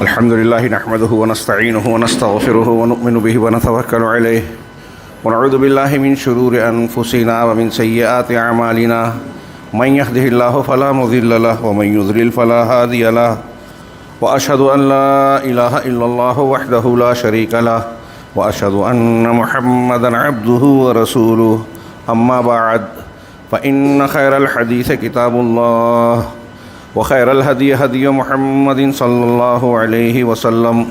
الحمد لله نحمده ونستعينه ونستغفره ونؤمن به ونتوكل عليه ونعوذ بالله من شرور أنفسنا ومن سيئات أعمالنا من يهده الله فلا مضل له ومن يضلل فلا هادي له وأشهد أن لا إله إلا الله وحده لا شريك له وأشهد أن محمدا عبده ورسوله أما بعد فإن خير الحديث كتاب الله وخير الهدي هدي محمد صلى الله عليه وسلم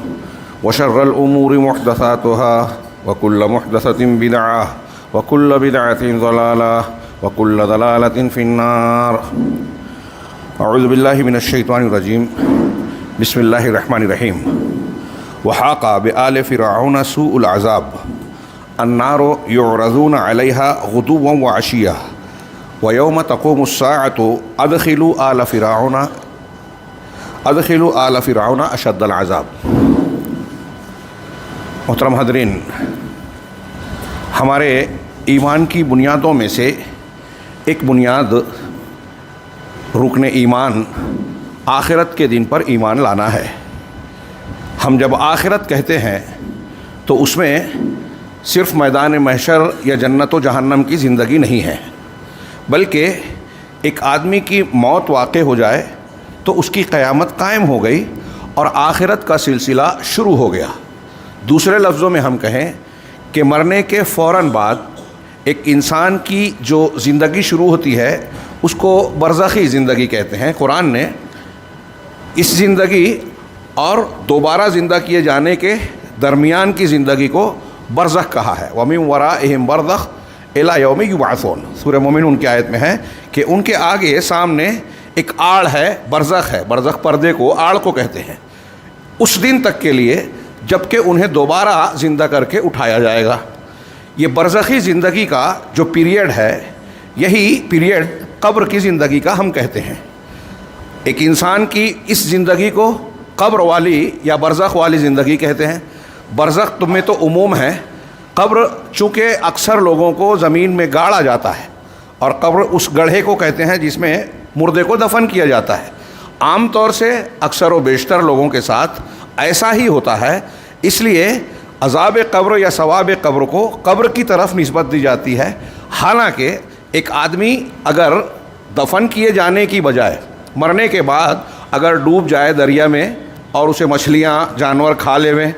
وشر الأمور محدثاتها وكل محدثة بدعة وكل بدعة ضلالة وكل ضلالة في النار. أعوذ بالله من الشيطان الرجيم. بسم الله الرحمن الرحيم. وحاق بآل فرعون سوء العذاب النار يعرضون عليها غدوا وعشيا ويوم تقوم الساعة أدخلوا آل فرعون أشد العذاب. محترم حضرین، ہمارے ایمان کی بنیادوں میں سے ایک بنیاد رکن ایمان آخرت کے دن پر ایمان لانا ہے. ہم جب آخرت کہتے ہیں تو اس میں صرف میدان محشر یا جنت و جہنم کی زندگی نہیں ہے، بلکہ ایک آدمی کی موت واقع ہو جائے تو اس کی قیامت قائم ہو گئی اور آخرت کا سلسلہ شروع ہو گیا. دوسرے لفظوں میں ہم کہیں کہ مرنے کے فوراً بعد ایک انسان کی جو زندگی شروع ہوتی ہے اس کو برزخی زندگی کہتے ہیں. قرآن نے اس زندگی اور دوبارہ زندہ کیے جانے کے درمیان کی زندگی کو برزخ کہا ہے. وَمِن وَرَائِهِم بَرْزَخٌ إِلَىٰ یوم یبعثون. سورہ مومنون کی آیت میں ہے کہ ان کے آگے سامنے ایک آڑ ہے، برزخ ہے. برزخ پردے کو، آڑ کو کہتے ہیں. اس دن تک کے لیے جب کہ انہیں دوبارہ زندہ کر کے اٹھایا جائے گا. یہ برزخی زندگی کا جو پیریڈ ہے، یہی پیریڈ قبر کی زندگی کا ہم کہتے ہیں. ایک انسان کی اس زندگی کو قبر والی یا برزخ والی زندگی کہتے ہیں. برزخ میں تو عموم ہے. قبر چونکہ اکثر لوگوں کو زمین میں گاڑا جاتا ہے اور قبر اس گڑھے کو کہتے ہیں جس میں مردے کو دفن کیا جاتا ہے. عام طور سے اکثر و بیشتر لوگوں کے ساتھ ایسا ہی ہوتا ہے. اس لیے عذاب قبر یا ثواب قبر کو قبر کی طرف نسبت دی جاتی ہے. حالانکہ ایک آدمی اگر دفن کیے جانے کی بجائے مرنے کے بعد اگر ڈوب جائے دریا میں اور اسے مچھلیاں جانور کھا لے،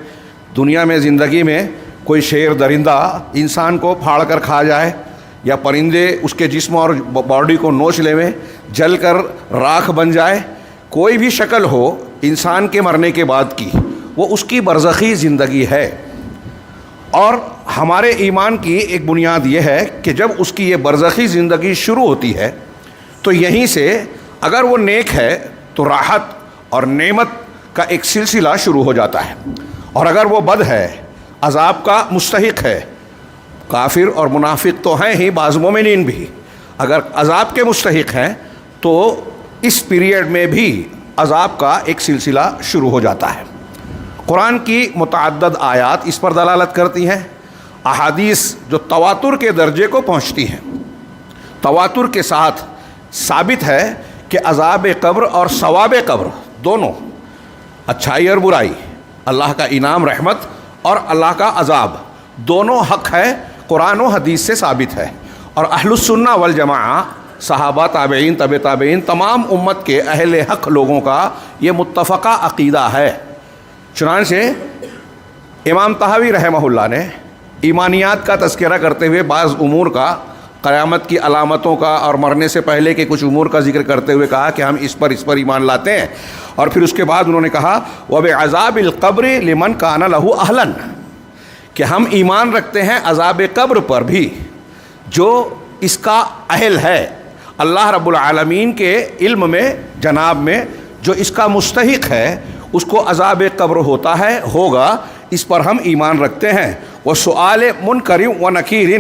دنیا میں زندگی میں کوئی شیر درندہ انسان کو پھاڑ کر کھا جائے یا پرندے اس کے جسم اور باڈی کو نوچ لیں، جل کر راکھ بن جائے، کوئی بھی شکل ہو انسان کے مرنے کے بعد کی، وہ اس کی برزخی زندگی ہے. اور ہمارے ایمان کی ایک بنیاد یہ ہے کہ جب اس کی یہ برزخی زندگی شروع ہوتی ہے تو یہیں سے اگر وہ نیک ہے تو راحت اور نعمت کا ایک سلسلہ شروع ہو جاتا ہے، اور اگر وہ بد ہے، عذاب کا مستحق ہے. کافر اور منافق تو ہیں ہی، بعض مومنین بھی اگر عذاب کے مستحق ہیں تو اس پیریڈ میں بھی عذاب کا ایک سلسلہ شروع ہو جاتا ہے. قرآن کی متعدد آیات اس پر دلالت کرتی ہیں. احادیث جو تواتر کے درجے کو پہنچتی ہیں، تواتر کے ساتھ ثابت ہے کہ عذاب قبر اور ثواب قبر دونوں، اچھائی اور برائی، اللہ کا انعام رحمت اور اللہ کا عذاب، دونوں حق ہے، قرآن و حدیث سے ثابت ہے. اور اہل السنہ والجماعہ، صحابہ، تابعین، تبع تابعین، تمام امت کے اہل حق لوگوں کا یہ متفقہ عقیدہ ہے. چنانچہ امام طحاوی رحمہ اللہ نے ایمانیات کا تذکرہ کرتے ہوئے بعض امور کا، قیامت کی علامتوں کا اور مرنے سے پہلے کے کچھ امور کا ذکر کرتے ہوئے کہا کہ ہم اس پر ایمان لاتے ہیں. اور پھر اس کے بعد انہوں نے کہا وَبِعَذَابِ الْقَبْرِ لِمَنْ كَانَ لَهُ أَهْلًا، کہ ہم ایمان رکھتے ہیں عذاب قبر پر بھی جو اس کا اہل ہے. اللہ رب العالمین کے علم میں، جناب میں، جو اس کا مستحق ہے اس کو عذاب قبر ہوتا ہے، ہوگا، اس پر ہم ایمان رکھتے ہیں. وَسُؤَالِ مُنْكَرٍ وَنَكِيرٍ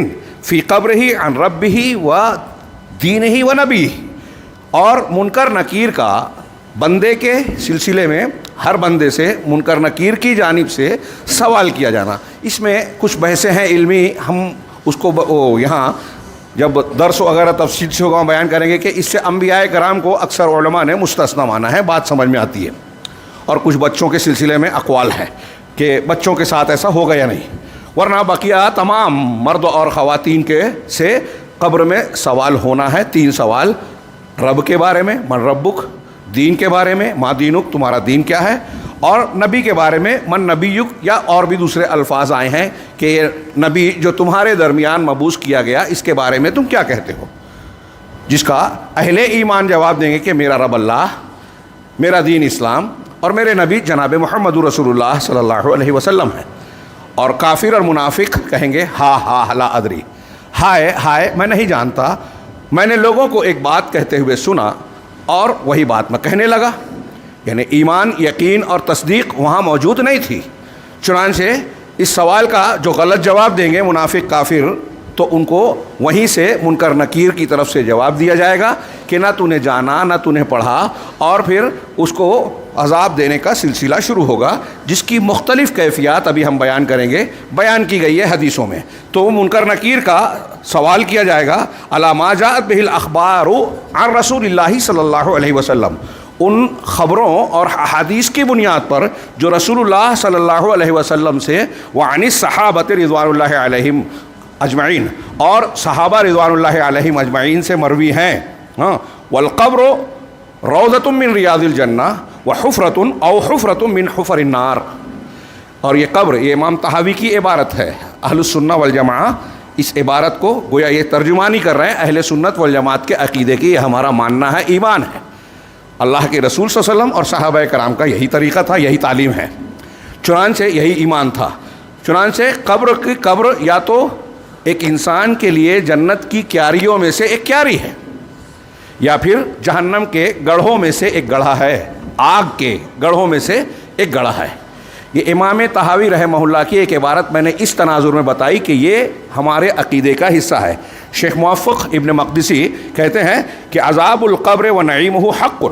فِي قَبْرِهِ عَنْ رَبِّهِ وَدِينِهِ وَنَبِيِّهِ، اور منکر نکیر کا بندے کے سلسلے میں ہر بندے سے منکر نکیر کی جانب سے سوال کیا جانا. اس میں کچھ بحثیں ہیں علمی، ہم اس کو یہاں جب درس وغیرہ تفصیل سے ہوگا بیان کریں گے کہ اس سے انبیاء کرام کو اکثر علماء نے مستثنی مانا ہے. بات سمجھ میں آتی ہے. اور کچھ بچوں کے سلسلے میں اقوال ہیں کہ بچوں کے ساتھ ایسا ہوگا یا نہیں، ورنہ بقیہ تمام مرد اور خواتین کے سے قبر میں سوال ہونا ہے۔ 3 سوال، رب کے بارے میں، من ربک، دین کے بارے میں، ما دینک، تمہارا دین کیا ہے، اور نبی کے بارے میں، من نبیک، یا اور بھی دوسرے الفاظ آئے ہیں کہ یہ نبی جو تمہارے درمیان مبعوث کیا گیا اس کے بارے میں تم کیا کہتے ہو، جس کا اہل ایمان جواب دیں گے کہ میرا رب اللہ، میرا دین اسلام، اور میرے نبی جناب محمد رسول اللہ صلی اللہ علیہ وسلم ہے۔ اور کافر اور منافق کہیں گے ہا لا ادری، ہائے میں نہیں جانتا، میں نے لوگوں کو ایک بات کہتے ہوئے سنا اور وہی بات میں کہنے لگا۔ یعنی ایمان، یقین اور تصدیق وہاں موجود نہیں تھی، چنانچہ اس سوال کا جو غلط جواب دیں گے منافق کافر، تو ان کو وہیں سے منکر نکیر کی طرف سے جواب دیا جائے گا کہ نہ تو نے جانا نہ تو نے پڑھا، اور پھر اس کو عذاب دینے کا سلسلہ شروع ہوگا، جس کی مختلف کیفیات ابھی ہم بیان کریں گے، بیان کی گئی ہے حدیثوں میں۔ تو منکر نکیر کا سوال کیا جائے گا علی ما جاءت بہ الاخبار عن رسول اللہ صلی اللہ علیہ وسلم، ان خبروں اور احادیث کی بنیاد پر جو رسول اللہ صلی اللہ علیہ وسلم سے وعن الصحابۃ رضوان اللہ علیہم اجمعین، اور صحابہ رضوان اللہ علیہم اجمعین سے مروی ہیں۔ والقبر روضۃ من ریاض الجنہ وحفرۃ او حفرۃ من حفر النار، اور یہ قبر، یہ امام طحاوی کی عبارت ہے۔ اہل السنہ والجماعہ اس عبارت کو گویا یہ ترجمانی کر رہے ہیں اہل سنت والجماعت کے عقیدے کی، یہ ہمارا ماننا ہے، ایمان ہے۔ اللہ کے رسول صلی اللہ علیہ وسلم اور صحابہ کرام کا یہی طریقہ تھا، یہی تعلیم ہے، چنانچہ یہی ایمان تھا۔ چنانچہ قبر یا تو ایک انسان کے لیے جنت کی کیاریوں میں سے ایک کیاری ہے، یا پھر جہنم کے گڑھوں میں سے ایک گڑھا ہے، آگ کے گڑھوں میں سے ایک گڑھا ہے۔ یہ امام طحاوی رحمہ اللہ کی ایک عبارت میں نے اس تناظر میں بتائی کہ یہ ہمارے عقیدے کا حصہ ہے۔ شیخ موفق ابن مقدسی کہتے ہیں کہ عذاب القبر و نعیمہ حق،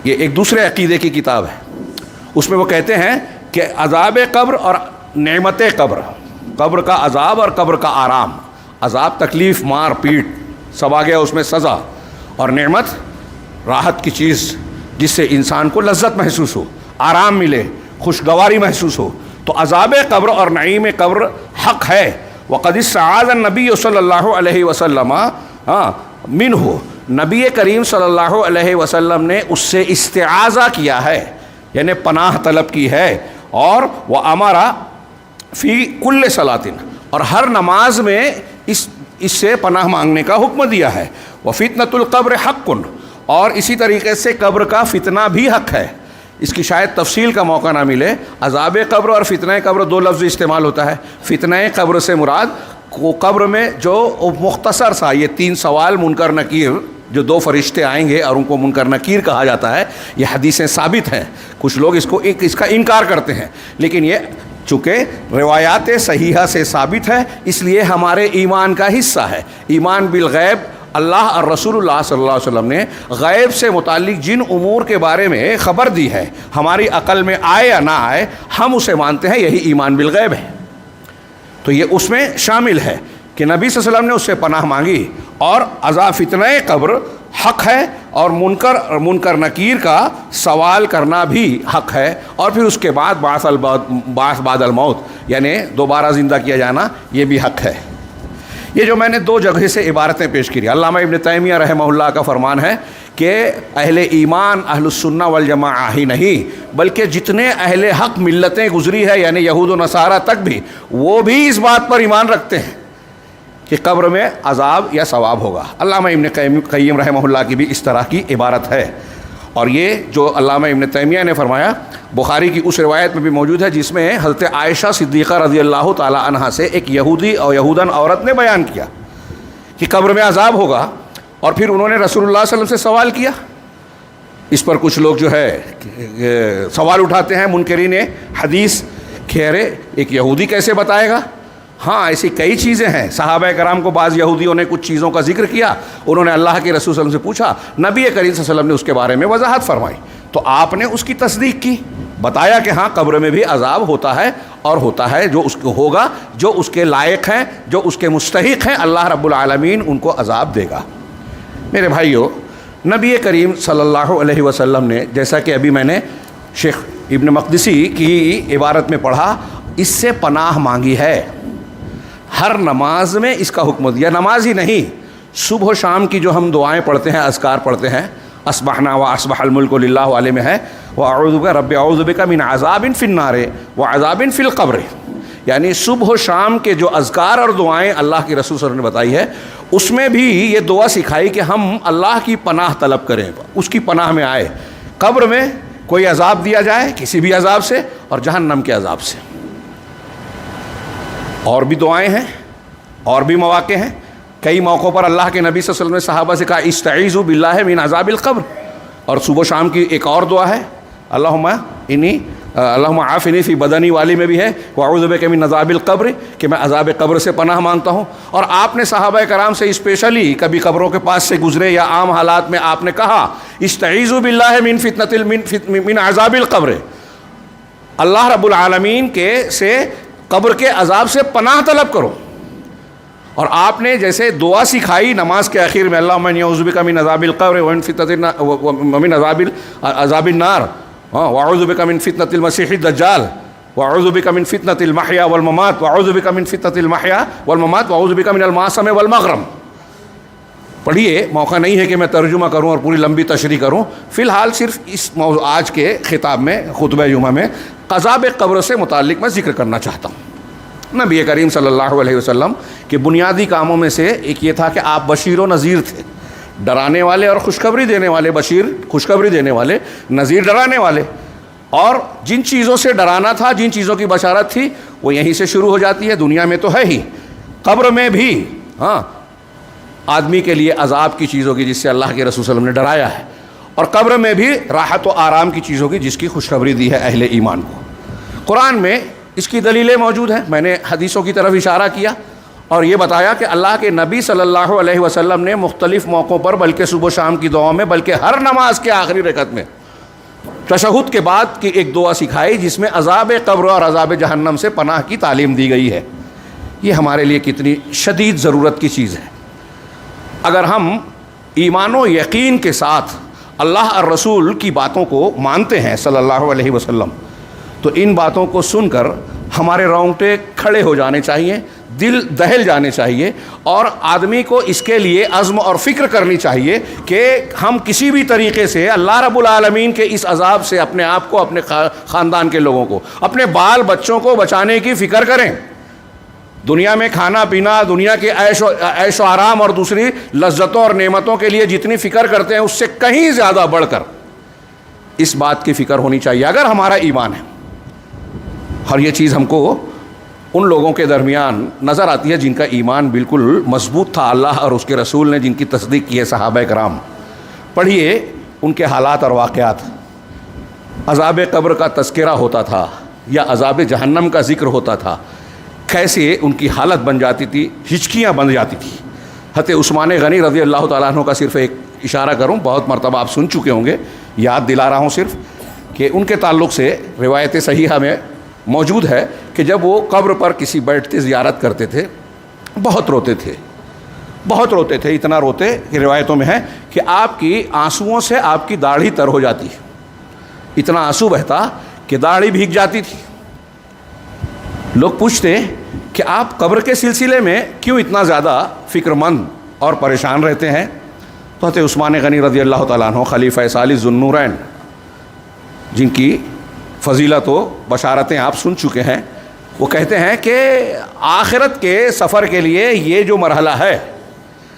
یہ ایک دوسرے عقیدے کی کتاب ہے، اس میں وہ کہتے ہیں کہ عذاب قبر اور نعمت قبر، قبر کا عذاب اور قبر کا آرام، عذاب تکلیف، مار پیٹ سب آ گیا اس میں سزا، اور نعمت راحت کی چیز جس سے انسان کو لذت محسوس ہو، آرام ملے، خوشگواری محسوس ہو۔ تو عذاب قبر اور نعیم قبر حق ہے۔ وقد استعاذ النبی صلی اللہ علیہ وسلم منہ، نبی کریم صلی اللہ علیہ وسلم نے اس سے استعاذہ کیا ہے، یعنی پناہ طلب کی ہے، اور وہ امارا فی کل صلاۃ، اور ہر نماز میں اس سے پناہ مانگنے کا حکم دیا ہے۔ وفتنۃ القبر حق، اور اسی طریقے سے قبر کا فتنہ بھی حق ہے۔ اس کی شاید تفصیل کا موقع نہ ملے، عذاب قبر اور فتنہ قبر 2 لفظ استعمال ہوتا ہے۔ فتنہ قبر سے مراد قبر میں جو مختصر سا یہ 3 سوال منکر نکیر، جو 2 فرشتے آئیں گے اور ان کو منکر نکیر کہا جاتا ہے، یہ حدیثیں ثابت ہیں۔ کچھ لوگ اس کا انکار کرتے ہیں، لیکن یہ چونکہ روایات صحیحہ سے ثابت ہے، اس لیے ہمارے ایمان کا حصہ ہے۔ ایمان بالغیب، اللہ اور رسول اللہ صلی اللہ علیہ وسلم نے غیب سے متعلق جن امور کے بارے میں خبر دی ہے، ہماری عقل میں آئے یا نہ آئے، ہم اسے مانتے ہیں، یہی ایمان بالغیب ہے۔ تو یہ اس میں شامل ہے کہ نبی صلی اللہ علیہ وسلم نے اس سے پناہ مانگی، اور عذاب فتنہ قبر حق ہے، اور منکر نکیر کا سوال کرنا بھی حق ہے، اور پھر اس کے بعد بعث بعد الموت، یعنی دوبارہ زندہ کیا جانا، یہ بھی حق ہے۔ یہ جو میں نے 2 جگہ سے عبارتیں پیش کی، علامہ ابن تیمیہ رحمہ اللہ کا فرمان ہے کہ اہل ایمان، اہل السنہ والجماعہ ہی نہیں بلکہ جتنے اہل حق ملتیں گزری ہے، یعنی یہود و نصارہ تک بھی، وہ بھی اس بات پر ایمان رکھتے ہیں کہ قبر میں عذاب یا ثواب ہوگا۔ علامہ ابن قیم رحمہ اللہ کی بھی اس طرح کی عبارت ہے، اور یہ جو علامہ ابن تیمیہ نے فرمایا بخاری کی اس روایت میں بھی موجود ہے، جس میں حضرت عائشہ صدیقہ رضی اللہ تعالی عنہا سے ایک یہودی اور یہودن عورت نے بیان کیا کہ قبر میں عذاب ہوگا، اور پھر انہوں نے رسول اللہ صلی اللہ علیہ وسلم سے سوال کیا۔ اس پر کچھ لوگ جو ہے سوال اٹھاتے ہیں منکرین حدیث کہ ارے ایک یہودی کیسے بتائے گا؟ ہاں، ایسی کئی چیزیں ہیں۔ صحابہ کرام کو بعض یہودیوں نے کچھ چیزوں کا ذکر کیا، انہوں نے اللہ کے رسول صلی اللہ علیہ وسلم سے پوچھا، نبی کریم صلی اللہ علیہ وسلم نے اس کے بارے میں وضاحت فرمائی، تو آپ نے اس کی تصدیق کی، بتایا کہ ہاں قبر میں بھی عذاب ہوتا ہے، اور ہوتا ہے جو اس کو ہوگا، جو اس کے لائق ہیں، جو اس کے مستحق ہیں، اللہ رب العالمین ان کو عذاب دے گا۔ میرے بھائیو، نبی کریم صلی اللہ علیہ وسلم نے، جیسا کہ ابھی میں نے شیخ ابن مقدسی کی عبارت میں پڑھا، اس سے پناہ مانگی ہے. ہر نماز میں اس کا حکم دیا. نماز ہی نہیں، صبح و شام کی جو ہم دعائیں پڑھتے ہیں، اذکار پڑھتے ہیں، اصبحنا و اصبح الملک للہ والے میں ہے وَأَعُوذُ بِكَ رَبِّ أَعُوذُ بِكَ مِنْ عَذَابٍ فِي النَّارِ وَعَذَابٍ فِي الْقَبْرِ. یعنی صبح و شام کے جو اذکار اور دعائیں اللہ کے رسول صلی اللہ علیہ وسلم نے بتائی ہے، اس میں بھی یہ دعا سکھائی کہ ہم اللہ کی پناہ طلب کریں، اس کی پناہ میں آئے. قبر میں کوئی عذاب دیا جائے کسی بھی عذاب سے، اور جہنم کے عذاب سے. اور بھی دعائیں ہیں، اور بھی مواقع ہیں. کئی موقعوں پر اللہ کے نبی صلی اللہ علیہ وسلم نے صحابہ سے کہا استعیذوا باللہ من عذاب القبر. اور صبح و شام کی ایک اور دعا ہے اللہم عافنی فی بدنی والی میں بھی ہے واعوذ بک من عذاب القبر، کہ میں عذاب قبر سے پناہ مانگتا ہوں. اور آپ نے صحابہ کرام سے اسپیشلی کبھی قبروں کے پاس سے گزرے یا عام حالات میں آپ نے کہا استعیذوا باللہ من عذاب القبر، اللہ رب العالمین کے سے قبر کے عذاب سے پناہ طلب کرو. اور آپ نے جیسے دعا سکھائی نماز کے آخر میں اللہم انی اعوذ بک من عذاب القبر ومن عذاب النار واعوذ بک من فتنة المسیح الدجال واعوذ بک من فتنة المحیا والممات واعوذ بک من فتنة المحیا والممات واعوذ بک من المعصم والمغرم. پڑھیے، موقع نہیں ہے کہ میں ترجمہ کروں اور پوری لمبی تشریح کروں. فی الحال صرف اس آج کے خطاب میں خطبہ جمعہ میں عذاب قبر سے متعلق میں ذکر کرنا چاہتا ہوں. نبی کریم صلی اللہ علیہ وسلم کے بنیادی کاموں میں سے ایک یہ تھا کہ آپ بشیر و نذیر تھے، ڈرانے والے اور خوشخبری دینے والے. بشیر خوشخبری دینے والے، نذیر ڈرانے والے. اور جن چیزوں سے ڈرانا تھا، جن چیزوں کی بشارت تھی، وہ یہیں سے شروع ہو جاتی ہے. دنیا میں تو ہے ہی، قبر میں بھی آدمی کے لیے عذاب کی چیزوں کی جس سے اللہ کے رسول صلی اللہ علیہ وسلم نے ڈرایا ہے، اور قبر میں بھی راحت و آرام کی چیزوں کی جس کی خوشخبری دی ہے اہل ایمان کو. قرآن میں اس کی دلیلیں موجود ہیں. میں نے حدیثوں کی طرف اشارہ کیا اور یہ بتایا کہ اللہ کے نبی صلی اللہ علیہ وسلم نے مختلف موقعوں پر، بلکہ صبح و شام کی دعاؤں میں، بلکہ ہر نماز کے آخری رکعت میں تشہد کے بعد کی ایک دعا سکھائی جس میں عذاب قبر اور عذاب جہنم سے پناہ کی تعلیم دی گئی ہے. یہ ہمارے لیے کتنی شدید ضرورت کی چیز ہے. اگر ہم ایمان و یقین کے ساتھ اللہ اور رسول کی باتوں کو مانتے ہیں صلی اللہ علیہ وسلم، تو ان باتوں کو سن کر ہمارے رونگٹے کھڑے ہو جانے چاہیے، دل دہل جانے چاہیے، اور آدمی کو اس کے لیے عزم اور فکر کرنی چاہیے کہ ہم کسی بھی طریقے سے اللہ رب العالمین کے اس عذاب سے اپنے آپ کو، اپنے خاندان کے لوگوں کو، اپنے بال بچوں کو بچانے کی فکر کریں. دنیا میں کھانا پینا، دنیا کے عیش و آرام اور دوسری لذتوں اور نعمتوں کے لیے جتنی فکر کرتے ہیں اس سے کہیں زیادہ بڑھ کر اس بات کی فکر ہونی چاہیے اگر ہمارا ایمان ہے. اور یہ چیز ہم کو ان لوگوں کے درمیان نظر آتی ہے جن کا ایمان بالکل مضبوط تھا، اللہ اور اس کے رسول نے جن کی تصدیق کی ہے صحابہ کرام. پڑھیے ان کے حالات اور واقعات. عذاب قبر کا تذکرہ ہوتا تھا یا عذاب جہنم کا ذکر ہوتا تھا، کیسے ان کی حالت بن جاتی تھی، ہچکیاں بن جاتی تھی. حضرت عثمان غنی رضی اللہ تعالیٰ عنہ کا صرف ایک اشارہ کروں، بہت مرتبہ آپ سن چکے ہوں گے، یاد دلا رہا ہوں صرف کہ ان کے تعلق سے روایت صحیحہ میں موجود ہے کہ جب وہ قبر پر کسی بیٹھتے زیارت کرتے تھے، بہت روتے تھے، بہت روتے تھے. اتنا روتے کہ روایتوں میں ہے کہ آپ کی آنسوؤں سے آپ کی داڑھی تر ہو جاتی، اتنا آنسو بہتا کہ داڑھی بھیگ جاتی تھی. لوگ پوچھتے کہ آپ قبر کے سلسلے میں کیوں اتنا زیادہ فکر مند اور پریشان رہتے ہیں؟ تو حضرت عثمان غنی رضی اللہ تعالیٰ عنہ خلیفہ ثالث ذو النورین، جن کی فضیلت و بشارتیں آپ سن چکے ہیں، وہ کہتے ہیں کہ آخرت کے سفر کے لیے یہ جو مرحلہ ہے،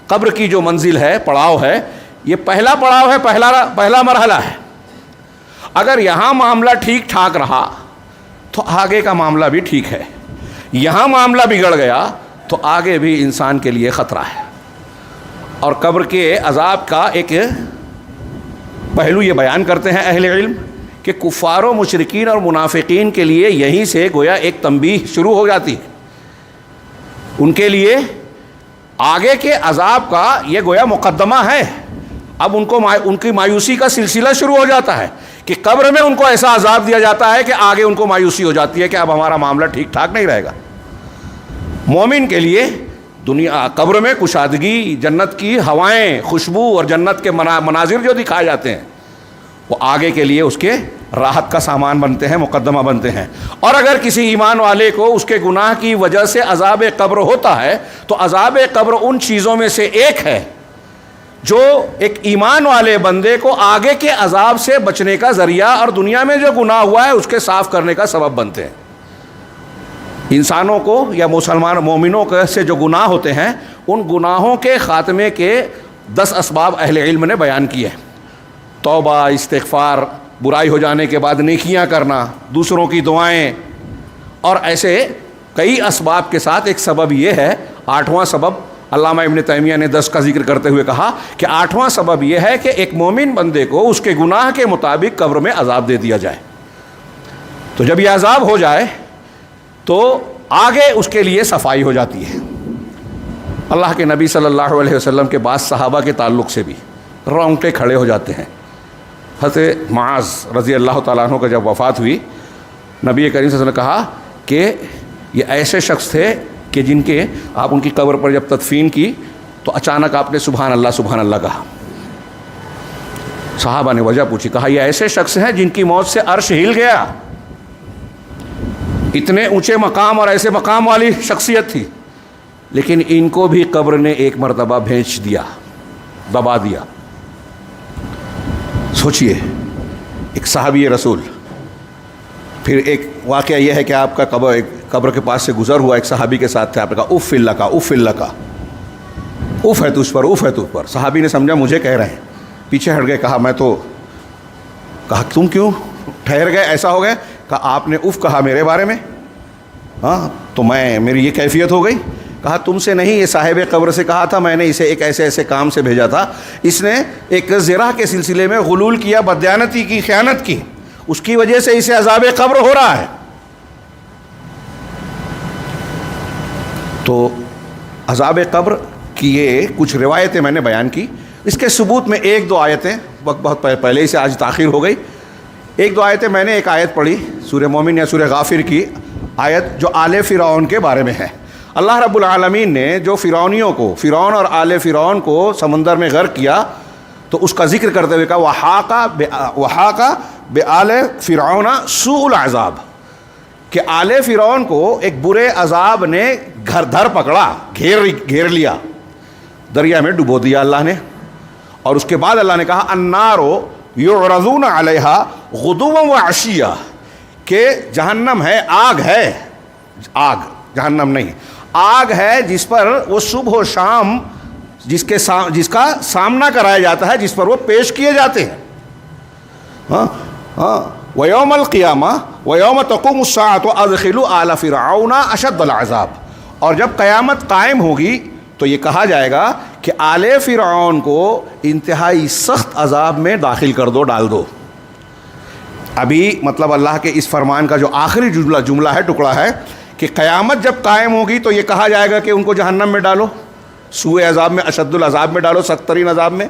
قبر کی جو منزل ہے، پڑاؤ ہے، یہ پہلا پڑاؤ ہے، پہلا مرحلہ ہے. اگر یہاں معاملہ ٹھیک ٹھاک رہا تو آگے کا معاملہ بھی ٹھیک ہے. یہاں معاملہ بگڑ گیا تو آگے بھی انسان کے لیے خطرہ ہے. اور قبر کے عذاب کا ایک پہلو یہ بیان کرتے ہیں اہل علم کہ کفار و مشرکین اور منافقین کے لیے یہیں سے گویا ایک تنبیہ شروع ہو جاتی ہے. ان کے لیے آگے کے عذاب کا یہ گویا مقدمہ ہے. اب ان کی مایوسی کا سلسلہ شروع ہو جاتا ہے کہ قبر میں ان کو ایسا عذاب دیا جاتا ہے کہ آگے ان کو مایوسی ہو جاتی ہے کہ اب ہمارا معاملہ ٹھیک ٹھاک نہیں رہے گا. مومن کے لیے دنیا قبر میں کشادگی، جنت کی ہوائیں، خوشبو اور جنت کے مناظر جو دکھائے جاتے ہیں، وہ آگے کے لیے اس کے راحت کا سامان بنتے ہیں، مقدمہ بنتے ہیں۔ اور اگر کسی ایمان والے کو اس کے گناہ کی وجہ سے عذاب قبر ہوتا ہے تو عذاب قبر ان چیزوں میں سے ایک ہے جو ایک ایمان والے بندے کو آگے کے عذاب سے بچنے کا ذریعہ اور دنیا میں جو گناہ ہوا ہے اس کے صاف کرنے کا سبب بنتے ہیں۔ انسانوں کو یا مسلمان مومنوں سے جو گناہ ہوتے ہیں ان گناہوں کے خاتمے کے 10 اسباب اہل علم نے بیان کیے ہیں۔ توبہ، استغفار، برائی ہو جانے کے بعد نیکیاں کرنا، دوسروں کی دعائیں، اور ایسے کئی اسباب کے ساتھ ایک سبب یہ ہے، 8واں سبب علامہ ابن تیمیہ نے 10 کا ذکر کرتے ہوئے کہا کہ 8واں سبب یہ ہے کہ ایک مومن بندے کو اس کے گناہ کے مطابق قبر میں عذاب دے دیا جائے۔ تو جب یہ عذاب ہو جائے تو آگے اس کے لیے صفائی ہو جاتی ہے۔ اللہ کے نبی صلی اللہ علیہ وسلم کے بعض صحابہ کے تعلق سے بھی رونگٹے کھڑے ہو جاتے ہیں۔ حضرت معاذ رضی اللہ تعالیٰ عنہ کا جب وفات ہوئی، نبی کریم صلی اللہ علیہ وسلم نے کہا کہ یہ ایسے شخص تھے کہ جن کے آپ ان کی قبر پر جب تدفین کی تو اچانک آپ نے سبحان اللہ کہا۔ صحابہ نے وجہ پوچھی، کہا یہ ایسے شخص ہیں جن کی موت سے عرش ہل گیا، اتنے اونچے مقام اور ایسے مقام والی شخصیت تھی، لیکن ان کو بھی قبر نے ایک مرتبہ بھینچ دیا، دبا دیا۔ سوچئے، ایک صحابی رسول، پھر ایک واقعہ یہ ہے کہ آپ کا قبر کے پاس سے گزر ہوا ایک صحابی کے ساتھ تھے، آپ نے کہا اف اللہ کا، اف اللہ کا، اف ہے تجھ پر، اف ہے تجھ پر۔ صحابی نے سمجھا مجھے کہہ رہے ہیں، پیچھے ہٹ گئے، کہا تم کیوں ٹھہر گئے، ایسا ہو گئے؟ کہا آپ نے اف کہا میرے بارے میں، ہاں تو میری یہ کیفیت ہو گئی۔ کہا تم سے نہیں، یہ صاحب قبر سے کہا تھا، میں نے اسے ایک ایسے کام سے بھیجا تھا، اس نے ایک زرہ کے سلسلے میں غلول کیا، بددیانتی کی، خیانت کی، اس کی وجہ سے اسے عذاب قبر ہو رہا ہے۔ تو عذاب قبر کی یہ کچھ روایتیں میں نے بیان کی، اس کے ثبوت میں 1-2 آیتیں، وقت بہت پہلے ہی سے آج تاخیر ہو گئی، 1-2 آیتیں میں نے ایک آیت پڑھی سورہ مومن یا سورہ غافر کی آیت جو آل فرعون کے بارے میں ہے۔ اللہ رب العالمین نے جو فرعون اور آل فرعون کو سمندر میں غرق کیا تو اس کا ذکر کرتے ہوئے کہا وحاق بآل فرعون سوء العذاب، کہ آل فرعون کو ایک برے عذاب نے دھر پکڑا، گھیر لیا، دریا میں ڈبو دیا اللہ نے۔ اور اس کے بعد اللہ نے کہا النار یعرضون علیہا غدوا وعشیا، کہ جہنم ہے، آگ ہے، آگ جہنم نہیں، آگ ہے جس پر وہ صبح و شام جس کا سامنا کرایا جاتا ہے، جس پر وہ پیش کیے جاتے ہیں۔ وَيَوْمَ الْقِيَامَةِ وَيَوْمَ تَقُومُ السَّاعَةُ أَدْخِلُوا آلَ فِرْعَوْنَ أَشَدَّ الْعَذَابِ، اور جب قیامت قائم ہوگی تو یہ کہا جائے گا کہ آل فرعون کو انتہائی سخت عذاب میں داخل کر دو، ڈال دو۔ ابھی مطلب اللہ کے اس فرمان کا جو آخری جملہ ہے، ٹکڑا ہے کہ قیامت جب قائم ہوگی تو یہ کہا جائے گا کہ ان کو جہنم میں ڈالو، سوء عذاب میں، اشد العذاب میں ڈالو، سخت ترین عذاب میں۔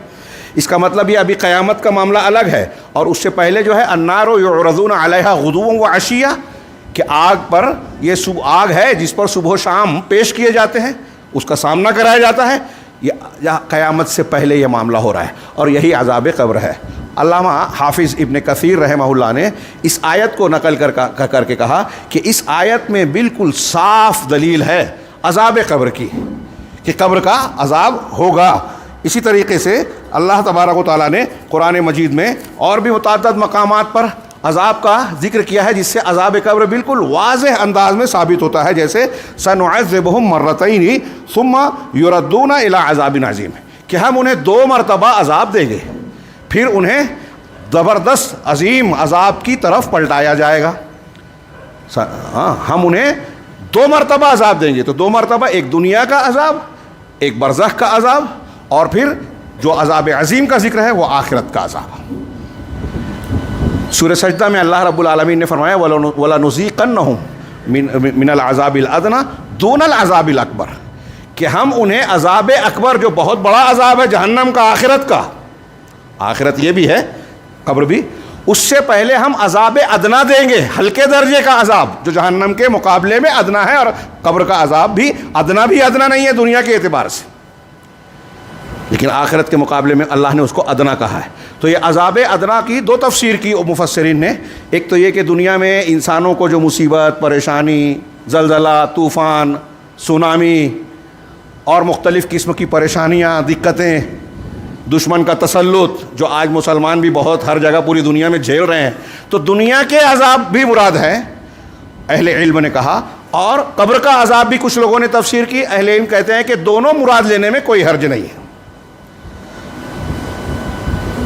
اس کا مطلب یہ ابھی قیامت کا معاملہ الگ ہے، اور اس سے پہلے جو ہے النار یعرضون علیہا غدوا وعشیا، کہ آگ پر، یہ آگ ہے جس پر صبح و شام پیش کیے جاتے ہیں، اس کا سامنا کرایا جاتا ہے۔ یہ قیامت سے پہلے یہ معاملہ ہو رہا ہے، اور یہی عذاب قبر ہے۔ علامہ حافظ ابن کثیر رحمہ اللہ نے اس آیت کو نقل کر کے کہا کہ اس آیت میں بالکل صاف دلیل ہے عذاب قبر کی، کہ قبر کا عذاب ہوگا۔ اسی طریقے سے اللہ تبارک و تعالیٰ نے قرآن مجید میں اور بھی متعدد مقامات پر عذاب کا ذکر کیا ہے، جس سے عذاب قبر بالکل واضح انداز میں ثابت ہوتا ہے، جیسے سنعذبہم مرتین ثم یردون الی عذاب عظیم، کہ ہم انہیں 2 مرتبہ عذاب دیں گے، پھر انہیں زبردست عظیم عذاب کی طرف پلٹایا جائے گا۔ ہم انہیں 2 مرتبہ عذاب دیں گے، تو 2 مرتبہ، ایک دنیا کا عذاب، ایک برزخ کا عذاب، اور پھر جو عذاب عظیم کا ذکر ہے وہ آخرت کا عذاب۔ سورہ سجدہ میں اللہ رب العالمین نے فرمایا وَلَنُذِيقَنَّهُم مِّنَ الْعَذَابِ الْأَدْنَىٰ دُونَ الْعَذَابِ الْأَكْبَرِ، کہ ہم انہیں عذاب اکبر، جو بہت بڑا عذاب ہے جہنم کا، آخرت یہ بھی ہے، قبر بھی، اس سے پہلے ہم عذاب ادنا دیں گے، ہلکے درجے کا عذاب جو جہنم کے مقابلے میں ادنا ہے، اور قبر کا عذاب بھی ادنا نہیں ہے دنیا کے اعتبار سے۔ لیکن آخرت کے مقابلے میں اللہ نے اس کو ادنا کہا ہے۔ تو یہ عذاب ادنا کی دو تفسیر کی مفسرین نے، ایک تو یہ کہ دنیا میں انسانوں کو جو مصیبت، پریشانی، زلزلہ، طوفان، سونامی اور مختلف قسم کی پریشانیاں، دقتیں، دشمن کا تسلط جو آج مسلمان بھی بہت ہر جگہ پوری دنیا میں جھیل رہے ہیں، تو دنیا کے عذاب بھی مراد ہیں اہل علم نے کہا، اور قبر کا عذاب بھی کچھ لوگوں نے تفسیر کی۔ اہل علم کہتے ہیں کہ دونوں مراد لینے میں کوئی حرج نہیں ہے۔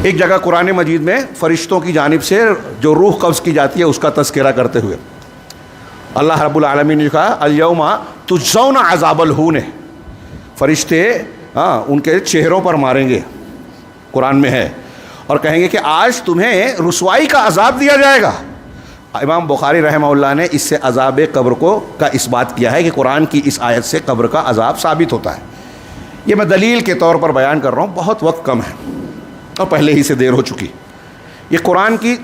ایک جگہ قرآن مجید میں فرشتوں کی جانب سے جو روح قبض کی جاتی ہے اس کا تذکرہ کرتے ہوئے اللہ رب العالمین نے کہا الیوم تجزون عذاب الہون، فرشتے ان کے چہروں پر ماریں گے، قرآن میں ہے، اور کہیں گے کہ آج تمہیں رسوائی کا عذاب دیا جائے گا۔ امام بخاری رحمہ اللہ نے اس سے عذاب قبر کا اس بات کیا ہے کہ قرآن کی اس آیت سے قبر کا عذاب ثابت ہوتا ہے۔ یہ میں دلیل کے طور پر بیان کر رہا ہوں، بہت وقت کم ہے اور پہلے ہی سے دیر ہو چکی۔ یہ قرآن کی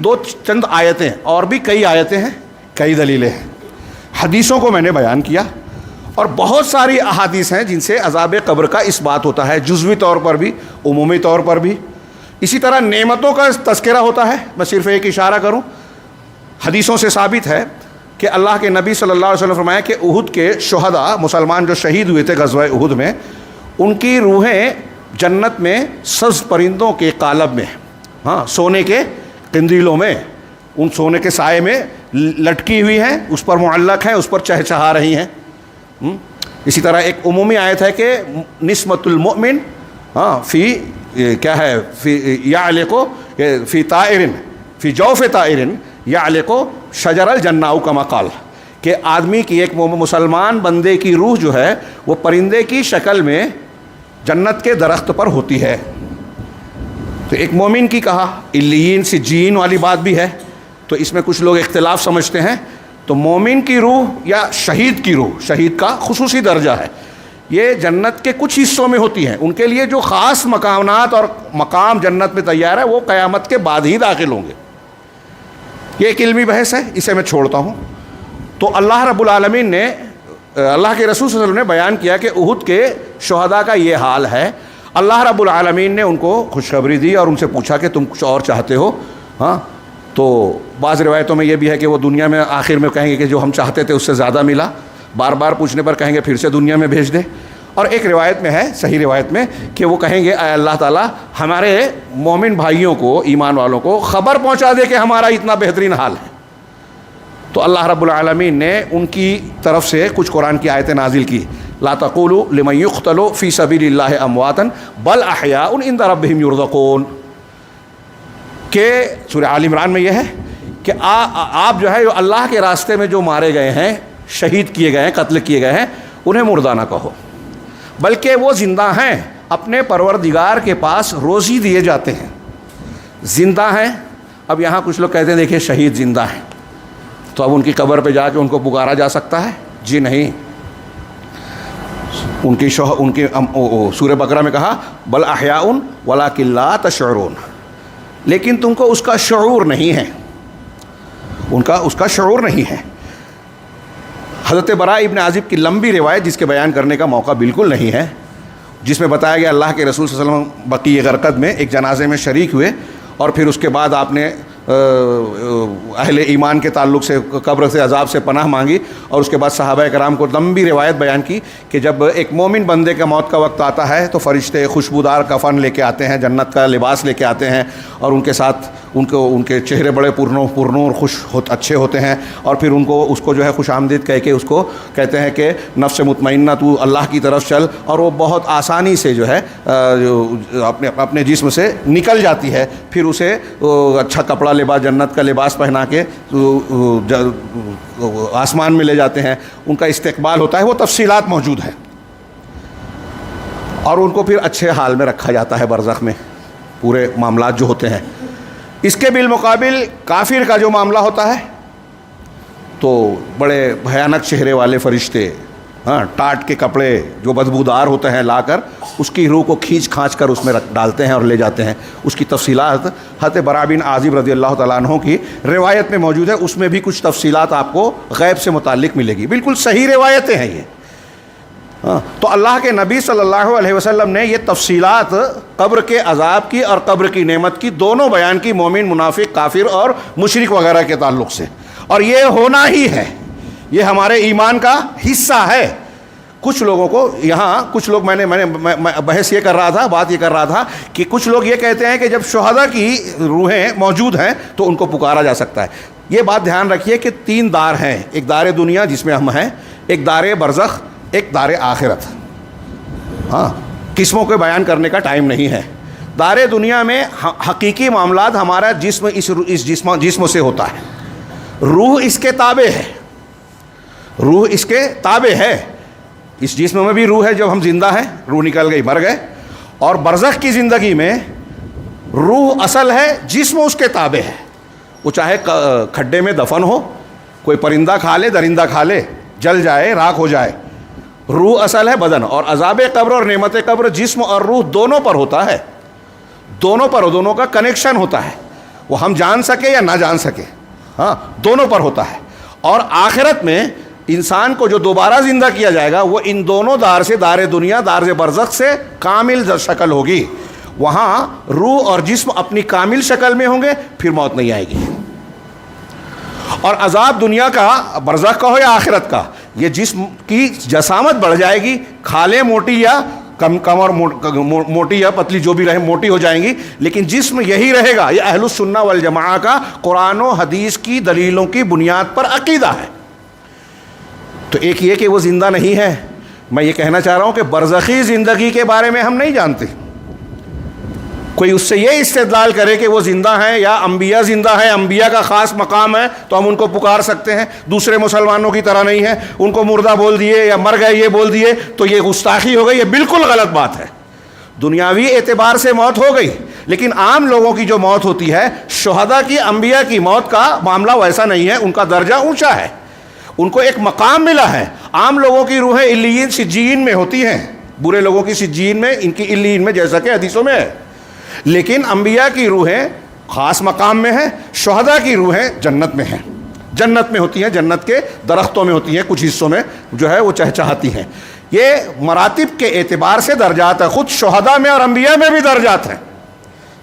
چند آیتیں، اور بھی کئی آیتیں ہیں، کئی دلیلیں ہیں۔ حدیثوں کو میں نے بیان کیا، اور بہت ساری احادیث ہیں جن سے عذاب قبر کا اس بات ہوتا ہے، جزوی طور پر بھی، عمومی طور پر بھی۔ اسی طرح نعمتوں کا تذکرہ ہوتا ہے۔ میں صرف ایک اشارہ کروں، حدیثوں سے ثابت ہے کہ اللہ کے نبی صلی اللہ علیہ وسلم فرمایا کہ احد کے شہداء، مسلمان جو شہید ہوئے تھے غزوہ احد میں، ان کی روحیں جنت میں سبز پرندوں کے قالب میں، سونے کے قندیلوں میں، ان سونے کے سائے میں لٹکی ہوئی ہیں، اس پر معلق ہیں، اس پر چہچہا رہی ہیں۔ اسی طرح ایک عمومی آیت ہے کہ نسمۃ المؤمن فی کیا ہے فی یعلق فی طائر فی جوف طائر یعلق شجر الجنہ کما قال، کہ آدمی کی، ایک مسلمان بندے کی روح جو ہے وہ پرندے کی شکل میں جنت کے درخت پر ہوتی ہے۔ تو ایک مومن کی کہا، علیین سجین والی بات بھی ہے، تو اس میں کچھ لوگ اختلاف سمجھتے ہیں۔ تو مومن کی روح یا شہید کی روح، شہید کا خصوصی درجہ ہے، یہ جنت کے کچھ حصوں میں ہوتی ہیں، ان کے لیے جو خاص مقامات اور مقام جنت میں تیار ہے وہ قیامت کے بعد ہی داخل ہوں گے۔ یہ ایک علمی بحث ہے، اسے میں چھوڑتا ہوں۔ تو اللہ رب العالمین نے، اللہ کے رسول صلی اللہ علیہ وسلم نے بیان کیا کہ احد کے شہداء کا یہ حال ہے۔ اللہ رب العالمین نے ان کو خوشخبری دی اور ان سے پوچھا کہ تم کچھ اور چاہتے ہو؟ تو بعض روایتوں میں یہ بھی ہے کہ وہ دنیا میں آخر میں کہیں گے کہ جو ہم چاہتے تھے اس سے زیادہ ملا، بار بار پوچھنے پر کہیں گے پھر سے دنیا میں بھیج دے۔ اور ایک روایت میں ہے، صحیح روایت میں، کہ وہ کہیں گے اے اللہ تعالیٰ ہمارے مومن بھائیوں کو، ایمان والوں کو خبر پہنچا دے کہ ہمارا اتنا بہترین حال ہے۔ تو اللہ رب العالمین نے ان کی طرف سے کچھ قرآن کی آیتیں نازل کی، لا تقولوا لمن يقتل فی سبیل اللہ امواتا بل احیاء عند ربهم یرزقون، کہ سورہ آل عمران میں یہ ہے کہ آپ جو ہے اللہ کے راستے میں جو مارے گئے ہیں، شہید کیے گئے ہیں، قتل کیے گئے ہیں، انہیں مردہ نہ کہو، بلکہ وہ زندہ ہیں، اپنے پروردگار کے پاس روزی دیے جاتے ہیں، زندہ ہیں۔ اب یہاں کچھ لوگ کہتے ہیں دیکھیں شہید زندہ ہیں، تو اب ان کی قبر پہ جا کے ان کو پکارا جا سکتا ہے؟ جی نہیں۔ ان کی سورہ بقرہ میں کہا بل احیاء ولکن لا تشعرون، لیکن تم کو اس کا شعور نہیں ہے، ان کا اس کا شعور نہیں ہے۔ حضرت براء ابن عازب کی لمبی روایت جس کے بیان کرنے کا موقع بالکل نہیں ہے، جس میں بتایا گیا اللہ کے رسول صلی اللہ علیہ وسلم بقیع غرقد میں ایک جنازے میں شریک ہوئے، اور پھر اس کے بعد آپ نے اہل ایمان کے تعلق سے قبر سے عذاب سے پناہ مانگی، اور اس کے بعد صحابہ کرام کو لمبی روایت بیان کی کہ جب ایک مومن بندے کا موت کا وقت آتا ہے تو فرشتے خوشبودار کفن لے کے آتے ہیں، جنت کا لباس لے کے آتے ہیں، اور ان کے ساتھ ان کے چہرے بڑے پرنور اچھے ہوتے ہیں، اور پھر اس کو جو ہے خوش آمدید کہہ کے اس کو کہتے ہیں کہ نفس مطمئنہ تو اللہ کی طرف چل، اور وہ بہت آسانی سے جو ہے اپنے جسم سے نکل جاتی ہے، پھر اسے اچھا کپڑا لباس، جنت کا لباس پہنا کے آسمان میں لے جاتے ہیں، ان کا استقبال ہوتا ہے، وہ تفصیلات موجود ہیں، اور ان کو پھر اچھے حال میں رکھا جاتا ہے برزخ میں، پورے معاملات جو ہوتے ہیں۔ اس کے بالمقابل کافر کا جو معاملہ ہوتا ہے تو بڑے بھیانک چہرے والے فرشتے، ٹاٹ کے کپڑے جو بدبودار ہوتے ہیں لا کر اس کی روح کو کھینچ کھانچ کر اس میں ڈالتے ہیں اور لے جاتے ہیں۔ اس کی تفصیلات حضرت براء بن عازب رضی اللہ تعالیٰ عنہ کی روایت میں موجود ہے، اس میں بھی کچھ تفصیلات آپ کو غیب سے متعلق ملے گی، بالکل صحیح روایتیں ہیں یہ۔ تو اللہ کے نبی صلی اللہ علیہ وسلم نے یہ تفصیلات قبر کے عذاب کی اور قبر کی نعمت کی دونوں بیان کی، مومن، منافق، کافر اور مشرک وغیرہ کے تعلق سے، اور یہ ہونا ہی ہے، یہ ہمارے ایمان کا حصہ ہے۔ کچھ لوگوں کو یہاں کچھ لوگ میں بحث یہ کر رہا تھا، بات یہ کر رہا تھا کہ کچھ لوگ یہ کہتے ہیں کہ جب شہداء کی روحیں موجود ہیں تو ان کو پکارا جا سکتا ہے۔ یہ بات دھیان رکھیے کہ 3 دار ہیں، ایک دار دنیا جس میں ہم ہیں، ایک دار برزخ، ایک دار آخرت۔ قسموں کے بیان کرنے کا ٹائم نہیں ہے۔ دار دنیا میں حقیقی معاملات ہمارا جسم اس جسم سے ہوتا ہے، روح اس کے تابع ہے، روح اس کے تابع ہے۔ اس جسم میں بھی روح ہے، جب ہم زندہ ہیں روح نکل گئی مر گئے، اور برزخ کی زندگی میں روح اصل ہے، جسم اس کے تابع ہے۔ وہ چاہے کھڈے میں دفن ہو، کوئی پرندہ کھا لے، درندہ کھا لے، جل جائے، راکھ ہو جائے، روح اصل ہے بدن۔ اور عذاب قبر اور نعمت قبر جسم اور روح دونوں پر ہوتا ہے، دونوں پر، دونوں کا کنیکشن ہوتا ہے، وہ ہم جان سکے یا نہ جان سکے، دونوں پر ہوتا ہے۔ اور آخرت میں انسان کو جو دوبارہ زندہ کیا جائے گا وہ ان دونوں دار سے، دار دنیا، دار برزخ سے کامل شکل ہوگی، وہاں روح اور جسم اپنی کامل شکل میں ہوں گے، پھر موت نہیں آئے گی۔ اور عذاب دنیا کا، برزخ کا ہو یا آخرت کا، یہ جسم کی جسامت بڑھ جائے گی، کھالیں موٹی یا کمر موٹی یا پتلی جو بھی رہے موٹی ہو جائیں گی، لیکن جسم یہی رہے گا۔ یہ اہل السنہ والجماعہ کا قرآن و حدیث کی دلیلوں کی بنیاد پر عقیدہ ہے۔ تو ایک یہ کہ وہ زندہ نہیں ہے، میں یہ کہنا چاہ رہا ہوں کہ برزخی زندگی کے بارے میں ہم نہیں جانتے۔ کوئی اس سے یہ استدلال کرے کہ وہ زندہ ہیں یا انبیاء زندہ ہیں، انبیاء کا خاص مقام ہے تو ہم ان کو پکار سکتے ہیں، دوسرے مسلمانوں کی طرح نہیں ہے، ان کو مردہ بول دیے یا مر گئے یہ بول دیے تو یہ گستاخی ہو گئی، یہ بالکل غلط بات ہے۔ دنیاوی اعتبار سے موت ہو گئی، لیکن عام لوگوں کی جو موت ہوتی ہے، شہداء کی، انبیاء کی موت کا معاملہ ویسا نہیں ہے، ان کا درجہ اونچا ہے، ان کو ایک مقام ملا ہے۔ عام لوگوں کی روحیں علیین سجین میں ہوتی ہیں، برے لوگوں کی سجین میں، ان کی علیین میں، جیسا کہ حدیثوں میں ہے، لیکن انبیاء کی روحیں خاص مقام میں ہیں، شہداء کی روحیں جنت میں ہیں، جنت میں ہوتی ہیں، جنت کے درختوں میں ہوتی ہیں، کچھ حصوں میں جو ہے وہ چہچہاتی ہیں۔ یہ مراتب کے اعتبار سے درجات ہے، خود شہداء میں اور انبیاء میں بھی درجات ہیں۔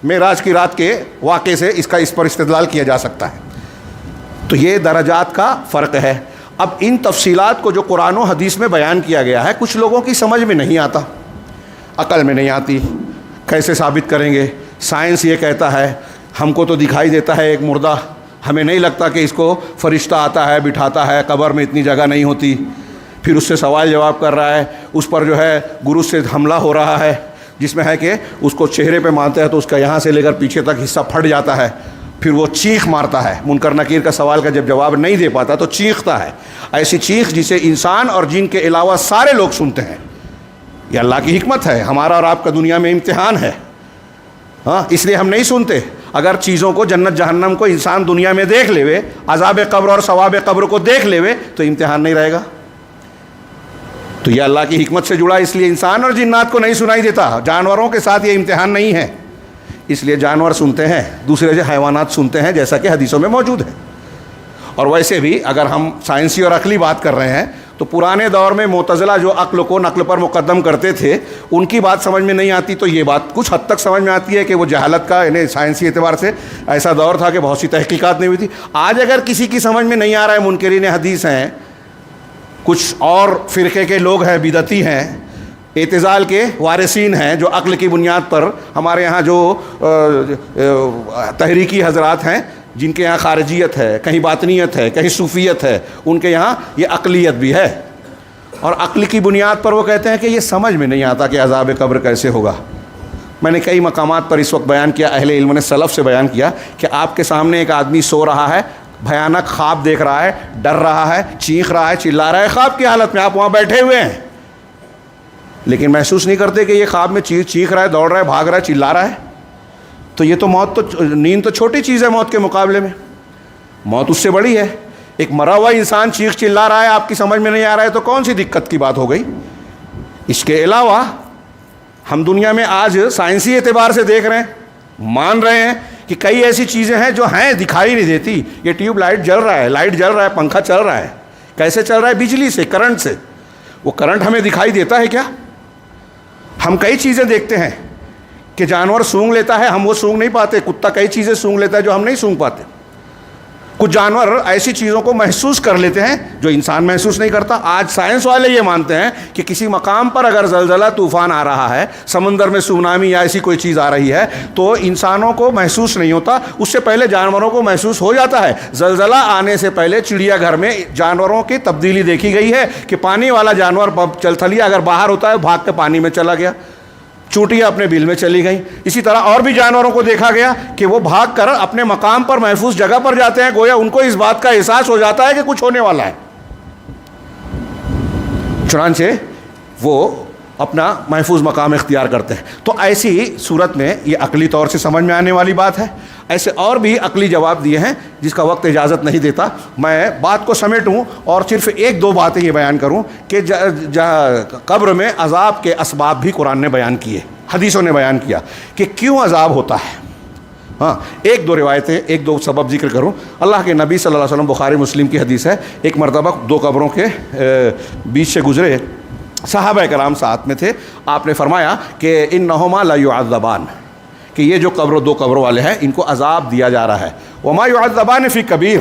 معراج کی رات کے واقعے سے اس پر استدلال کیا جا سکتا ہے۔ تو یہ درجات کا فرق ہے۔ اب ان تفصیلات کو جو قرآن و حدیث میں بیان کیا گیا ہے، کچھ لوگوں کی سمجھ میں نہیں آتا، عقل میں نہیں آتی، کیسے ثابت کریں گے؟ سائنس یہ کہتا ہے، ہم کو تو دکھائی دیتا ہے ایک مردہ، ہمیں نہیں لگتا کہ اس کو فرشتہ آتا ہے بٹھاتا ہے، قبر میں اتنی جگہ نہیں ہوتی، پھر اس سے سوال جواب کر رہا ہے، اس پر جو ہے گرو سے حملہ ہو رہا ہے، جس میں ہے کہ اس کو چہرے پہ مارتے ہیں تو اس کا یہاں سے لے کر پیچھے تک حصہ پھٹ جاتا ہے، پھر وہ چیخ مارتا ہے، منکر نکیر کا سوال کا جب جواب نہیں دے پاتا تو چیختا ہے، ایسی چیخ جسے انسان اور جن کے علاوہ سارے لوگ سنتے ہیں۔ یہ اللہ کی حکمت ہے، ہمارا اور آپ کا دنیا میں امتحان ہے، اس لیے ہم نہیں سنتے۔ اگر چیزوں کو، جنت جہنم کو انسان دنیا میں دیکھ لے، عذاب قبر اور ثواب قبر کو دیکھ لے تو امتحان نہیں رہے گا۔ تو یہ اللہ کی حکمت سے جڑا، اس لیے انسان اور جنات کو نہیں سنائی دیتا، جانوروں کے ساتھ یہ امتحان نہیں ہے، اس لیے جانور سنتے ہیں، دوسرے سے حیوانات سنتے ہیں، جیسا کہ حدیثوں میں موجود ہے۔ اور ویسے بھی اگر ہم سائنسی اور عقلی بات کر رہے ہیں تو پرانے دور میں معتزلہ جو عقل کو نقل پر مقدم کرتے تھے، ان کی بات سمجھ میں نہیں آتی، تو یہ بات کچھ حد تک سمجھ میں آتی ہے کہ وہ جہالت کا، یعنی سائنسی اعتبار سے ایسا دور تھا کہ بہت سی تحقیقات نہیں ہوئی تھی۔ آج اگر کسی کی سمجھ میں نہیں آ رہا ہے، منکرین حدیث ہیں، کچھ اور فرقے کے لوگ ہیں، بدعتی ہیں، اعتزال کے وارثین ہیں، جو عقل کی بنیاد پر، ہمارے یہاں جو تحریکی حضرات ہیں جن کے یہاں خارجیت ہے، کہیں باطنیت ہے، کہیں صوفیت ہے، ان کے یہاں یہ عقلیت بھی ہے، اور عقل کی بنیاد پر وہ کہتے ہیں کہ یہ سمجھ میں نہیں آتا کہ عذاب قبر کیسے ہوگا۔ میں نے کئی مقامات پر اس وقت بیان کیا، اہل علم نے سلف سے بیان کیا کہ آپ کے سامنے ایک آدمی سو رہا ہے، بھیانک خواب دیکھ رہا ہے، ڈر رہا ہے، چیخ رہا ہے، چلا رہا ہے، خواب کی حالت میں آپ وہاں بیٹھے ہوئے ہیں، لیکن محسوس نہیں کرتے کہ یہ خواب میں چیخ رہا ہے، دوڑ رہا ہے، بھاگ رہا ہے، چلا رہا ہے۔ تو یہ تو موت، تو نیند تو چھوٹی چیز ہے موت کے مقابلے میں، موت اس سے بڑی ہے۔ ایک مرا ہوا انسان چیخ چلا رہا ہے، آپ کی سمجھ میں نہیں آ رہا ہے تو کون سی دقت کی بات ہو گئی؟ اس کے علاوہ ہم دنیا میں آج سائنسی اعتبار سے دیکھ رہے ہیں، مان رہے ہیں کہ کئی ایسی چیزیں ہیں جو ہیں، دکھائی نہیں دیتی۔ یہ ٹیوب لائٹ جل رہا ہے، لائٹ جل رہا ہے، پنکھا چل رہا ہے، کیسے چل رہا ہے؟ بجلی سے، کرنٹ سے۔ وہ کرنٹ ہمیں دکھائی دیتا ہے کیا؟ ہم کئی چیزیں دیکھتے ہیں کہ جانور سونگھ لیتا ہے، ہم وہ سونگھ نہیں پاتے. کتا کئی چیزیں سونگھ لیتا ہے جو ہم نہیں سونگھ پاتے. کچھ جانور ایسی چیزوں کو محسوس کر لیتے ہیں جو انسان محسوس نہیں کرتا. آج سائنس والے یہ مانتے ہیں کہ کسی مقام پر اگر زلزلہ طوفان آ رہا ہے، سمندر میں سونامی یا ایسی کوئی چیز آ رہی ہے تو انسانوں کو محسوس نہیں ہوتا، اس سے پہلے جانوروں کو محسوس ہو جاتا ہے. زلزلہ آنے سے پہلے چڑیا گھر میں جانوروں کی تبدیلی دیکھی گئی ہے کہ پانی والا جانور چلتھلیا اگر باہر ہوتا ہے بھاگ کے پانی میں چلا گیا، چونٹیاں اپنے بل میں چلی گئیں. اسی طرح اور بھی جانوروں کو دیکھا گیا کہ وہ بھاگ کر اپنے مقام پر محفوظ جگہ پر جاتے ہیں، گویا ان کو اس بات کا احساس ہو جاتا ہے کہ کچھ ہونے والا ہے. چنانچہ وہ اپنا محفوظ مقام اختیار کرتے ہیں. تو ایسی صورت میں یہ عقلی طور سے سمجھ میں آنے والی بات ہے. ایسے اور بھی عقلی جواب دیے ہیں جس کا وقت اجازت نہیں دیتا. میں بات کو سمیٹوں اور صرف ایک دو باتیں یہ بیان کروں کہ قبر میں عذاب کے اسباب بھی قرآن نے بیان کیے، حدیثوں نے بیان کیا کہ کیوں عذاب ہوتا ہے. ہاں، ایک دو روایتیں، ایک دو سبب ذکر کروں. اللہ کے نبی صلی اللہ علیہ وسلم، بخاری مسلم کی حدیث ہے، ایک مرتبہ دو قبروں کے بیچ سے گزرے، صحابہ کرام ساتھ میں تھے. آپ نے فرمایا کہ انہما لا یعذبان، کہ یہ جو دو قبروں والے ہیں ان کو عذاب دیا جا رہا ہے. وما یعذبان فی کبیر،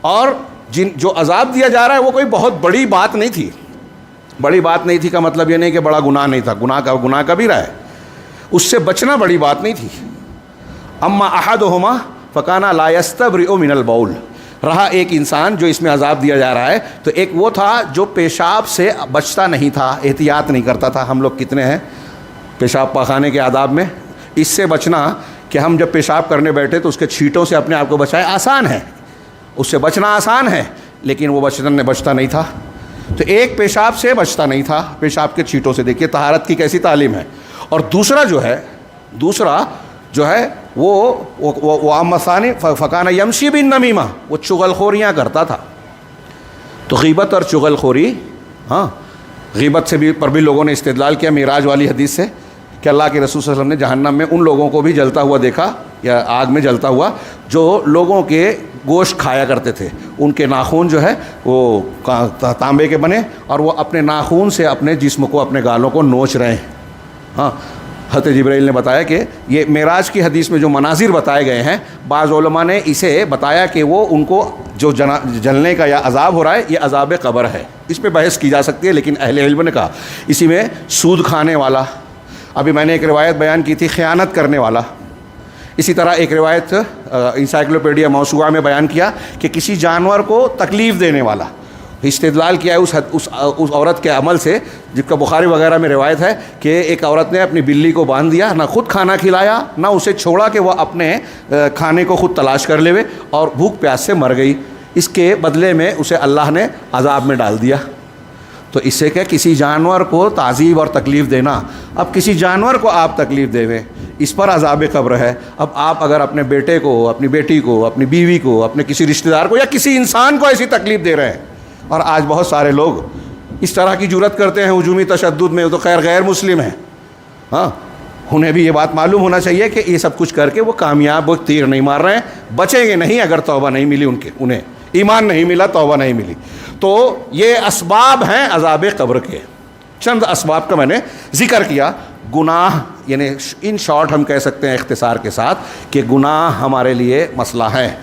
اور جو عذاب دیا جا رہا ہے وہ کوئی بہت بڑی بات نہیں تھی. بڑی بات نہیں تھی کا مطلب یہ نہیں کہ بڑا گناہ نہیں تھا، گناہ کبیرہ ہے، اس سے بچنا بڑی بات نہیں تھی. اما احدہما فکان لا یستبرئ من البول، رہا ایک انسان جو اس میں عذاب دیا جا رہا ہے تو ایک وہ تھا جو پیشاب سے بچتا نہیں تھا، احتیاط نہیں کرتا تھا. ہم لوگ کتنے ہیں پیشاب پاخانے کے آداب میں؟ اس سے بچنا کہ ہم جب پیشاب کرنے بیٹھے تو اس کے چھینٹوں سے اپنے آپ کو بچائے، آسان ہے، اس سے بچنا آسان ہے، لیکن وہ بچتا نہیں تھا. تو ایک پیشاب سے بچتا نہیں تھا، پیشاب کے چھینٹوں سے. دیکھیے طہارت کی کیسی تعلیم ہے. اور دوسرا جو ہے وہ ثانی فکان یمشی بالنمیمہ، وہ چغل خوریاں کرتا تھا. تو غیبت اور چغل خوری، ہاں، غیبت سے پر بھی لوگوں نے استدلال کیا معراج والی حدیث سے کہ اللہ کے رسول صلی اللہ علیہ وسلم نے جہنم میں ان لوگوں کو بھی جلتا ہوا دیکھا، یا آگ میں جلتا ہوا، جو لوگوں کے گوشت کھایا کرتے تھے. ان کے ناخون جو ہے وہ تانبے کے بنے اور وہ اپنے ناخون سے اپنے جسم کو، اپنے گالوں کو نوچ رہے ہیں. ہاں، حضرت جبرائیل نے بتایا کہ یہ معراج کی حدیث میں جو مناظر بتائے گئے ہیں، بعض علماء نے اسے بتایا کہ وہ ان کو جو جلنے کا یا عذاب ہو رہا ہے یہ عذاب قبر ہے. اس پہ بحث کی جا سکتی ہے، لیکن اہل علم نے کہا اسی میں سود کھانے والا، ابھی میں نے ایک روایت بیان کی تھی خیانت کرنے والا. اسی طرح ایک روایت انسائکلوپیڈیا موسوعہ میں بیان کیا کہ کسی جانور کو تکلیف دینے والا. استدلال کیا ہے اس عورت کے عمل سے، جس کا بخاری وغیرہ میں روایت ہے کہ ایک عورت نے اپنی بلی کو باندھ دیا، نہ خود کھانا کھلایا نہ اسے چھوڑا کہ وہ اپنے کھانے کو خود تلاش کر لے، اور بھوک پیاس سے مر گئی. اس کے بدلے میں اسے اللہ نے عذاب میں ڈال دیا. تو اس سے کہ کسی جانور کو تعذیب اور تکلیف دینا، اب کسی جانور کو آپ تکلیف دے، اس پر عذاب قبر ہے. اب آپ اگر اپنے بیٹے کو، اپنی بیٹی کو، اپنی بیوی کو، اپنے کسی رشتہ دار کو یا کسی انسان کو ایسی تکلیف دے رہے ہیں، اور آج بہت سارے لوگ اس طرح کی جرات کرتے ہیں ہجومی تشدد میں، تو خیر غیر مسلم ہیں. ہاں، انہیں بھی یہ بات معلوم ہونا چاہیے کہ یہ سب کچھ کر کے وہ کامیاب، وہ تیر نہیں مار رہے ہیں، بچیں گے نہیں اگر توبہ نہیں ملی انہیں ایمان نہیں ملا، توبہ نہیں ملی. تو یہ اسباب ہیں عذاب قبر کے. چند اسباب کا میں نے ذکر کیا. گناہ، یعنی ان شارٹ ہم کہہ سکتے ہیں اختصار کے ساتھ کہ گناہ ہمارے لیے مسئلہ ہے،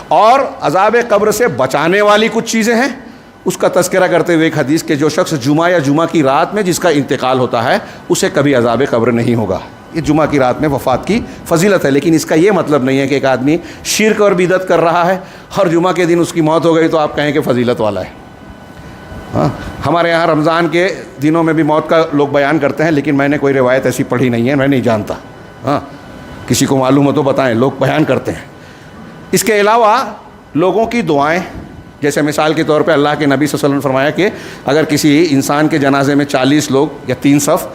اور عذاب قبر سے بچانے والی کچھ چیزیں ہیں. اس کا تذکرہ کرتے ہوئے ایک حدیث کہ جو شخص جمعہ یا جمعہ کی رات میں جس کا انتقال ہوتا ہے اسے کبھی عذاب قبر نہیں ہوگا. یہ جمعہ کی رات میں وفات کی فضیلت ہے، لیکن اس کا یہ مطلب نہیں ہے کہ ایک آدمی شرک اور بدعت کر رہا ہے، ہر جمعہ کے دن اس کی موت ہو گئی تو آپ کہیں کہ فضیلت والا ہے. ہاں، ہمارے یہاں رمضان کے دنوں میں بھی موت کا لوگ بیان کرتے ہیں، لیکن میں نے کوئی روایت ایسی پڑھی نہیں ہے، میں نہیں جانتا. ہاں، کسی کو معلوم ہو تو بتائیں، لوگ بیان کرتے ہیں. اس کے علاوہ لوگوں کی دعائیں، جیسے مثال کے طور پہ اللہ کے نبی صلی اللہ علیہ وسلم نے فرمایا کہ اگر کسی انسان کے جنازے میں 40 لوگ یا 3 صف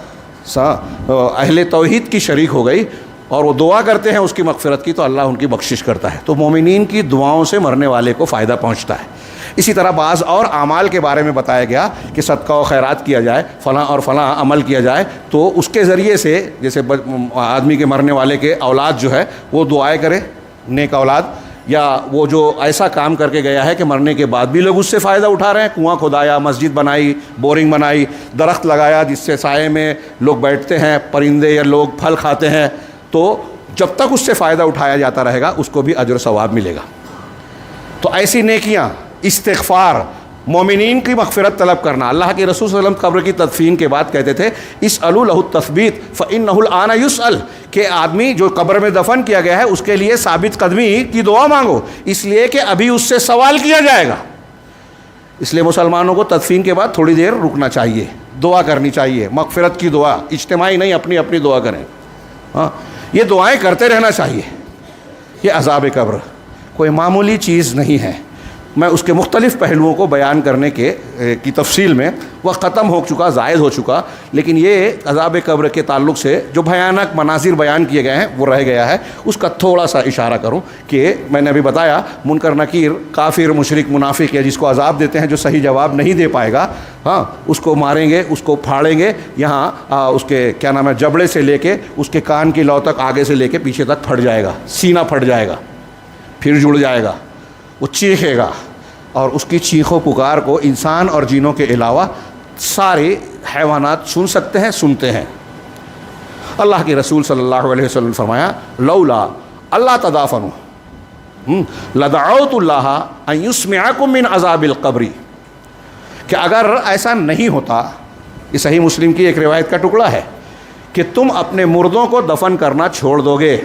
اہل توحید کی شریک ہو گئی اور وہ دعا کرتے ہیں اس کی مغفرت کی، تو اللہ ان کی بخشش کرتا ہے. تو مومنین کی دعاؤں سے مرنے والے کو فائدہ پہنچتا ہے. اسی طرح بعض اور اعمال کے بارے میں بتایا گیا کہ صدقہ و خیرات کیا جائے، فلاں اور فلاں عمل کیا جائے، تو اس کے ذریعے سے جیسے آدمی کے مرنے والے کے اولاد جو ہے وہ دعائیں کرے، نیک اولاد، یا وہ جو ایسا کام کر کے گیا ہے کہ مرنے کے بعد بھی لوگ اس سے فائدہ اٹھا رہے ہیں. کنواں کھدایا, مسجد بنائی, بورنگ بنائی, درخت لگایا جس سے سائے میں لوگ بیٹھتے ہیں, پرندے یا لوگ پھل کھاتے ہیں, تو جب تک اس سے فائدہ اٹھایا جاتا رہے گا اس کو بھی اجر و ثواب ملے گا. تو ایسی نیکیاں, استغفار, مومنین کی مغفرت طلب کرنا. اللہ کے رسول صلی اللہ علیہ وسلم قبر کی تدفین کے بعد کہتے تھے اسألوا لہ التثبیت فإنہ الآن یسأل, کہ آدمی جو قبر میں دفن کیا گیا ہے اس کے لیے ثابت قدمی کی دعا مانگو, اس لیے کہ ابھی اس سے سوال کیا جائے گا. اس لیے مسلمانوں کو تدفین کے بعد تھوڑی دیر رکنا چاہیے, دعا کرنی چاہیے, مغفرت کی دعا, اجتماعی نہیں, اپنی اپنی دعا کریں. ہاں, یہ دعائیں کرتے رہنا چاہیے. یہ عذاب قبر کوئی معمولی چیز نہیں ہے. میں اس کے مختلف پہلوؤں کو بیان کرنے کی تفصیل میں وقت ختم ہو چکا, زائد ہو چکا, لیکن یہ عذاب قبر کے تعلق سے جو بھیانک مناظر بیان کیے گئے ہیں وہ رہ گیا ہے. اس کا تھوڑا سا اشارہ کروں کہ میں نے ابھی بتایا منکر نکیر, کافر, مشرک, منافق ہے جس کو عذاب دیتے ہیں, جو صحیح جواب نہیں دے پائے گا, ہاں اس کو ماریں گے, اس کو پھاڑیں گے, یہاں اس کے کیا نام ہے جبڑے سے لے کے اس کے کان کی لو تک, آگے سے لے کے پیچھے تک پھٹ جائے گا, سینہ پھٹ جائے گا, پھر جڑ جائے گا, وہ چیخے گا, اور اس کی چیخ و پکار کو انسان اور جینوں کے علاوہ سارے حیوانات سن سکتے ہیں, سنتے ہیں. اللہ کے رسول صلی اللہ علیہ وسلم نے فرمایا لولا اللہ تدافنوا لدعوت اللہ ان یسمعکم من عذاب القبر, کہ اگر ایسا نہیں ہوتا, یہ صحیح مسلم کی ایک روایت کا ٹکڑا ہے, کہ تم اپنے مردوں کو دفن کرنا چھوڑ دو گے,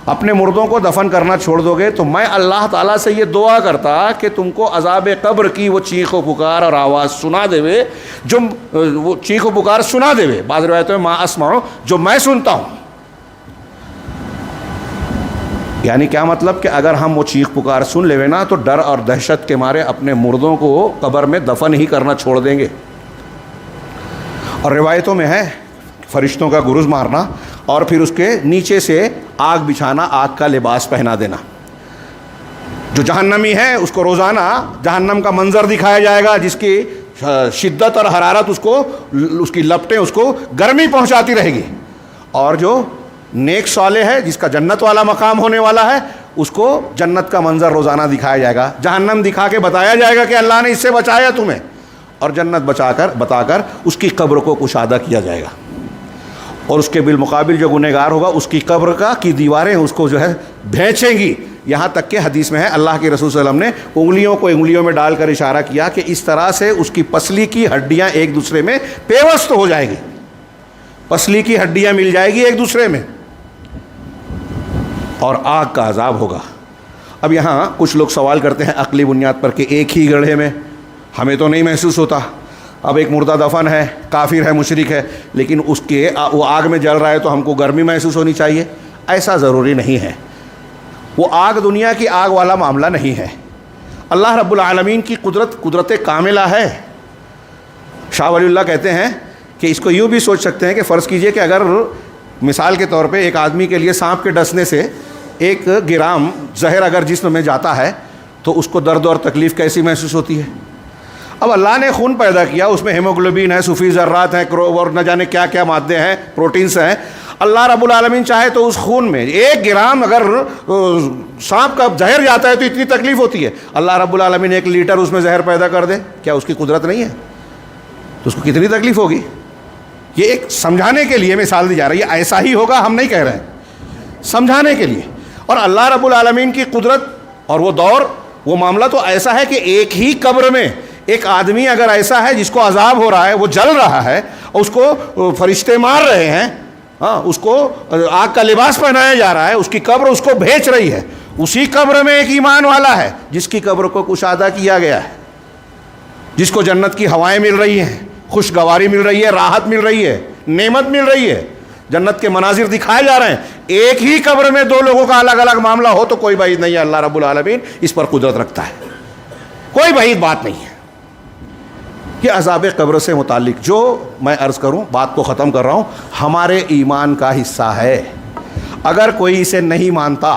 اپنے مردوں کو دفن کرنا چھوڑ دو گے, تو میں اللہ تعالیٰ سے یہ دعا کرتا کہ تم کو عذاب قبر کی وہ چیخ و پکار اور آواز سنا دے وے, جو وہ چیخ و پکار سنا دے وے. بعض روایتوں میں ما اسمعو, جو میں سنتا ہوں. یعنی کیا مطلب کہ اگر ہم وہ چیخ پکار سن لے نا تو ڈر اور دہشت کے مارے اپنے مردوں کو قبر میں دفن ہی کرنا چھوڑ دیں گے. اور روایتوں میں ہے فرشتوں کا گرز مارنا اور پھر اس کے نیچے سے آگ بچھانا, آگ کا لباس پہنا دینا. جو جہنمی ہے اس کو روزانہ جہنم کا منظر دکھایا جائے گا, جس کی شدت اور حرارت اس کی لپٹیں اس کو گرمی پہنچاتی رہے گی. اور جو نیک صالح ہے جس کا جنت والا مقام ہونے والا ہے, اس کو جنت کا منظر روزانہ دکھایا جائے گا. جہنم دکھا کے بتایا جائے گا کہ اللہ نے اس سے بچایا تمہیں, اور جنت بتا کر اس کی قبر کو کشادہ کیا جائے گا. اور اس کے بالمقابل جو گنہگار ہوگا اس کی قبر کی دیواریں اس کو جو ہے بھینچیں گی. یہاں تک کہ حدیث میں ہے اللہ کے رسول صلی اللہ علیہ وسلم نے انگلیوں کو انگلیوں میں ڈال کر اشارہ کیا کہ اس طرح سے اس کی پسلی کی ہڈیاں ایک دوسرے میں پیوست ہو جائیں گی, پسلی کی ہڈیاں مل جائے گی ایک دوسرے میں, اور آگ کا عذاب ہوگا. اب یہاں کچھ لوگ سوال کرتے ہیں عقلی بنیاد پر کہ ایک ہی گڑھے میں ہمیں تو نہیں محسوس ہوتا, اب ایک مردہ دفن ہے, کافر ہے, مشرک ہے, لیکن اس کے وہ آگ میں جل رہا ہے تو ہم کو گرمی محسوس ہونی چاہیے. ایسا ضروری نہیں ہے. وہ آگ دنیا کی آگ والا معاملہ نہیں ہے. اللہ رب العالمین کی قدرت کاملہ ہے. شاہ ولی اللہ کہتے ہیں کہ اس کو یوں بھی سوچ سکتے ہیں کہ فرض کیجئے کہ اگر مثال کے طور پہ ایک آدمی کے لیے سانپ کے ڈسنے سے 1 گرام زہر اگر جسم میں جاتا ہے تو اس کو درد اور تکلیف کیسی محسوس ہوتی ہے. اب اللہ نے خون پیدا کیا, اس میں ہیموگلوبین ہے, صفی ذرات ہیں, اور نہ جانے کیا کیا مادے ہیں, پروٹینز ہیں. اللہ رب العالمین چاہے تو اس خون میں 1 گرام اگر سانپ کا زہر جاتا ہے تو اتنی تکلیف ہوتی ہے. اللہ رب العالمین 1 لیٹر اس میں زہر پیدا کر دے, کیا اس کی قدرت نہیں ہے؟ تو اس کو کتنی تکلیف ہوگی. یہ ایک سمجھانے کے لیے مثال دی جا رہی ہے, ایسا ہی ہوگا ہم نہیں کہہ رہے ہیں, سمجھانے کے لیے. اور اللہ رب العالمین کی قدرت اور وہ دور, وہ معاملہ تو ایسا ہے کہ ایک ہی قبر میں ایک آدمی اگر ایسا ہے جس کو عذاب ہو رہا ہے, وہ جل رہا ہے, اور اس کو فرشتے مار رہے ہیں, ہاں اس کو آگ کا لباس پہنایا جا رہا ہے, اس کی قبر اس کو بھیج رہی ہے. اسی قبر میں ایک ایمان والا ہے جس کی قبر کو کشادہ کیا گیا ہے, جس کو جنت کی ہوائیں مل رہی ہیں, خوشگواری مل رہی ہے, راحت مل رہی ہے, نعمت مل رہی ہے, جنت کے مناظر دکھائے جا رہے ہیں. ایک ہی قبر میں 2 لوگوں کا الگ الگ معاملہ ہو تو کوئی بعید نہیں ہے, اللہ رب العالمین اس پر قدرت رکھتا ہے, کوئی بعید بات نہیں ہے. یہ عذاب قبر سے متعلق جو میں عرض کروں, بات کو ختم کر رہا ہوں, ہمارے ایمان کا حصہ ہے. اگر کوئی اسے نہیں مانتا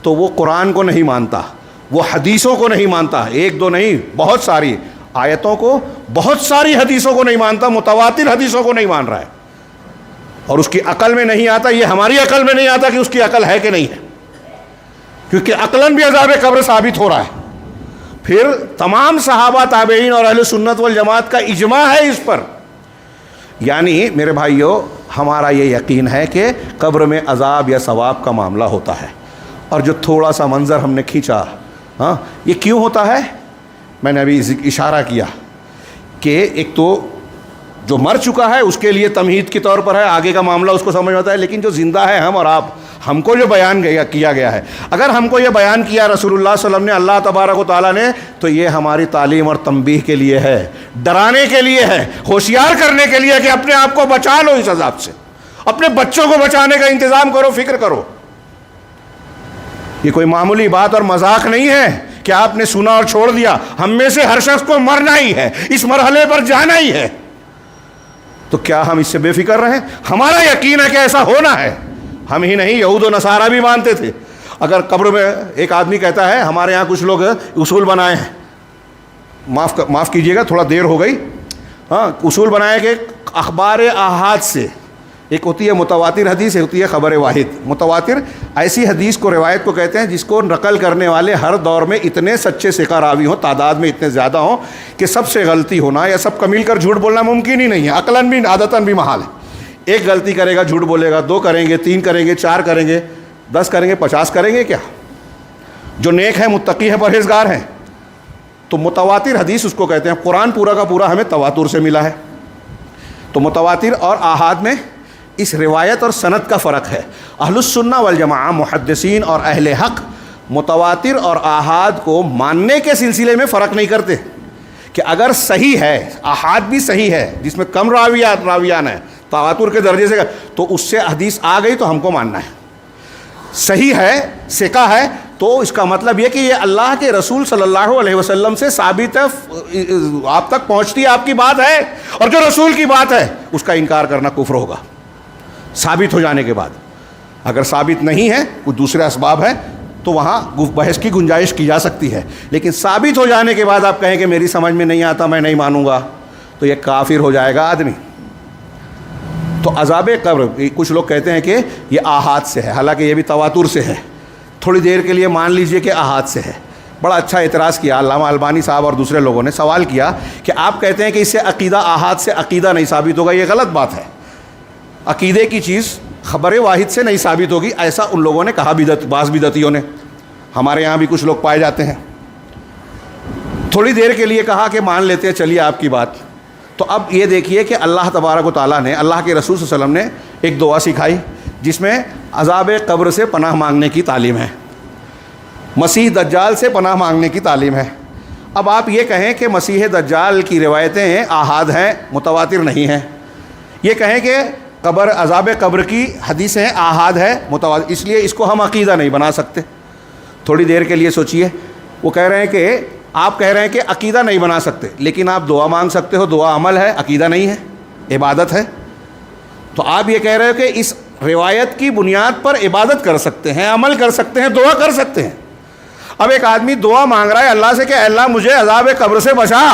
تو وہ قرآن کو نہیں مانتا, وہ حدیثوں کو نہیں مانتا, 1-2 نہیں, بہت ساری آیتوں کو, بہت ساری حدیثوں کو نہیں مانتا, متواتر حدیثوں کو نہیں مان رہا ہے, اور اس کی عقل میں نہیں آتا, یہ ہماری عقل میں نہیں آتا کہ اس کی عقل ہے کہ نہیں ہے. کیونکہ عقلاً بھی عذاب قبر ثابت ہو رہا ہے. پھر تمام صحابہ تابعین اور اہل سنت والجماعت کا اجماع ہے اس پر. یعنی میرے بھائیوں ہمارا یہ یقین ہے کہ قبر میں عذاب یا ثواب کا معاملہ ہوتا ہے. اور جو تھوڑا سا منظر ہم نے کھینچا یہ کیوں ہوتا ہے؟ میں نے ابھی اشارہ کیا کہ ایک تو جو مر چکا ہے اس کے لیے تمہید کے طور پر ہے، آگے کا معاملہ اس کو سمجھ آتا ہے. لیکن جو زندہ ہے ہم اور آپ، ہم کو جو بیان کیا گیا ہے، اگر ہم کو یہ بیان کیا رسول اللہ صلی اللہ علیہ وسلم نے، اللہ تبارک و تعالیٰ نے، تو یہ ہماری تعلیم اور تنبیہ کے لیے ہے، ڈرانے کے لیے ہے، ہوشیار کرنے کے لیے کہ اپنے آپ کو بچا لو اس عذاب سے، اپنے بچوں کو بچانے کا انتظام کرو، فکر کرو. یہ کوئی معمولی بات اور مذاق نہیں ہے کہ آپ نے سنا اور چھوڑ دیا. ہم میں سے ہر شخص کو مرنا ہی ہے، اس مرحلے پر جانا ہی ہے. تو کیا ہم اس سے بے فکر رہیں؟ ہمارا یقین ہے کہ ایسا ہونا ہے. ہم ہی نہیں، یہود و نصارہ بھی مانتے تھے. اگر قبر میں ایک آدمی کہتا ہے، ہمارے یہاں کچھ لوگ اصول بنائے ہیں، معاف کیجیے گا تھوڑا دیر ہو گئی، اصول بنائے کہ اخبار احاد سے، ایک ہوتی ہے متواتر حدیث، ایک ہوتی ہے خبر واحد. متواتر ایسی حدیث کو، روایت کو کہتے ہیں جس کو نقل کرنے والے ہر دور میں اتنے سچے ثقہ راوی ہوں، تعداد میں اتنے زیادہ ہوں کہ سب سے غلطی ہونا یا سب کا مل کر جھوٹ بولنا ممکن ہی نہیں ہے، عقلاً بھی عادتاً بھی محال ہے. ایک غلطی کرے گا جھوٹ بولے گا، 2 کریں گے، 3 کریں گے، 4 کریں گے، 10 کریں گے، 50 کریں گے. کیا جو نیک ہے، متقی ہے، پرہیزگار ہیں. تو متواتر حدیث اس کو کہتے ہیں. قرآن پورا کا پورا ہمیں تواتر سے ملا ہے. تو متواتر اور آحاد میں اس روایت اور سند کا فرق ہے. اہل السنہ والجماعہ، محدثین اور اہل حق متواتر اور آحاد کو ماننے کے سلسلے میں فرق نہیں کرتے کہ اگر صحیح ہے، آحاد بھی صحیح ہے جس میں کم راویان ہیں، تواتر کے درجے سے، تو اس سے حدیث آ گئی تو ہم کو ماننا ہے. صحیح ہے، ثقہ ہے، تو اس کا مطلب یہ کہ یہ اللہ کے رسول صلی اللہ علیہ وسلم سے ثابت ہے، آپ تک پہنچتی ہے، آپ کی بات ہے. اور جو رسول کی بات ہے اس کا انکار کرنا کفر ہوگا ثابت ہو جانے کے بعد. اگر ثابت نہیں ہے، کوئی دوسرے اسباب ہے، تو وہاں بحث کی گنجائش کی جا سکتی ہے. لیکن ثابت ہو جانے کے بعد آپ کہیں کہ میری سمجھ میں نہیں آتا، میں نہیں مانوں گا، تو یہ کافر ہو جائے گا آدمی. تو عذاب قبر کچھ لوگ کہتے ہیں کہ یہ آحاد سے ہے، حالانکہ یہ بھی تواتر سے ہے. تھوڑی دیر کے لیے مان لیجئے کہ آحاد سے ہے. بڑا اچھا اعتراض کیا علامہ البانی صاحب اور دوسرے لوگوں نے، سوال کیا کہ آپ کہتے ہیں کہ اس سے عقیدہ، آحاد سے عقیدہ نہیں ثابت ہوگا، یہ غلط بات ہے. عقیدے کی چیز خبر واحد سے نہیں ثابت ہوگی، ایسا ان لوگوں نے کہا، بعض بدعتیوں نے. ہمارے یہاں بھی کچھ لوگ پائے جاتے ہیں. تھوڑی دیر کے لیے کہا کہ مان لیتے ہیں، چلیے آپ کی بات. تو اب یہ دیکھیے کہ اللہ تبارک و تعالیٰ نے، اللہ کے رسول صلی اللہ علیہ وسلم نے ایک دعا سکھائی جس میں عذاب قبر سے پناہ مانگنے کی تعلیم ہے، مسیح دجال سے پناہ مانگنے کی تعلیم ہے. اب آپ یہ کہیں کہ مسیح دجال کی روایتیں آحاد ہیں، متواتر نہیں ہیں. یہ کہیں کہ عذاب قبر کی حدیثیں آحاد ہے، متواتر، اس لیے اس کو ہم عقیدہ نہیں بنا سکتے. تھوڑی دیر کے لیے سوچئے. وہ کہہ رہے ہیں کہ آپ کہہ رہے ہیں کہ عقیدہ نہیں بنا سکتے، لیکن آپ دعا مانگ سکتے ہو، دعا عمل ہے، عقیدہ نہیں ہے، عبادت ہے. تو آپ یہ کہہ رہے ہو کہ اس روایت کی بنیاد پر عبادت کر سکتے ہیں، عمل کر سکتے ہیں، دعا کر سکتے ہیں. اب ایک آدمی دعا مانگ رہا ہے اللہ سے کہ اللہ مجھے عذاب قبر سے بچا.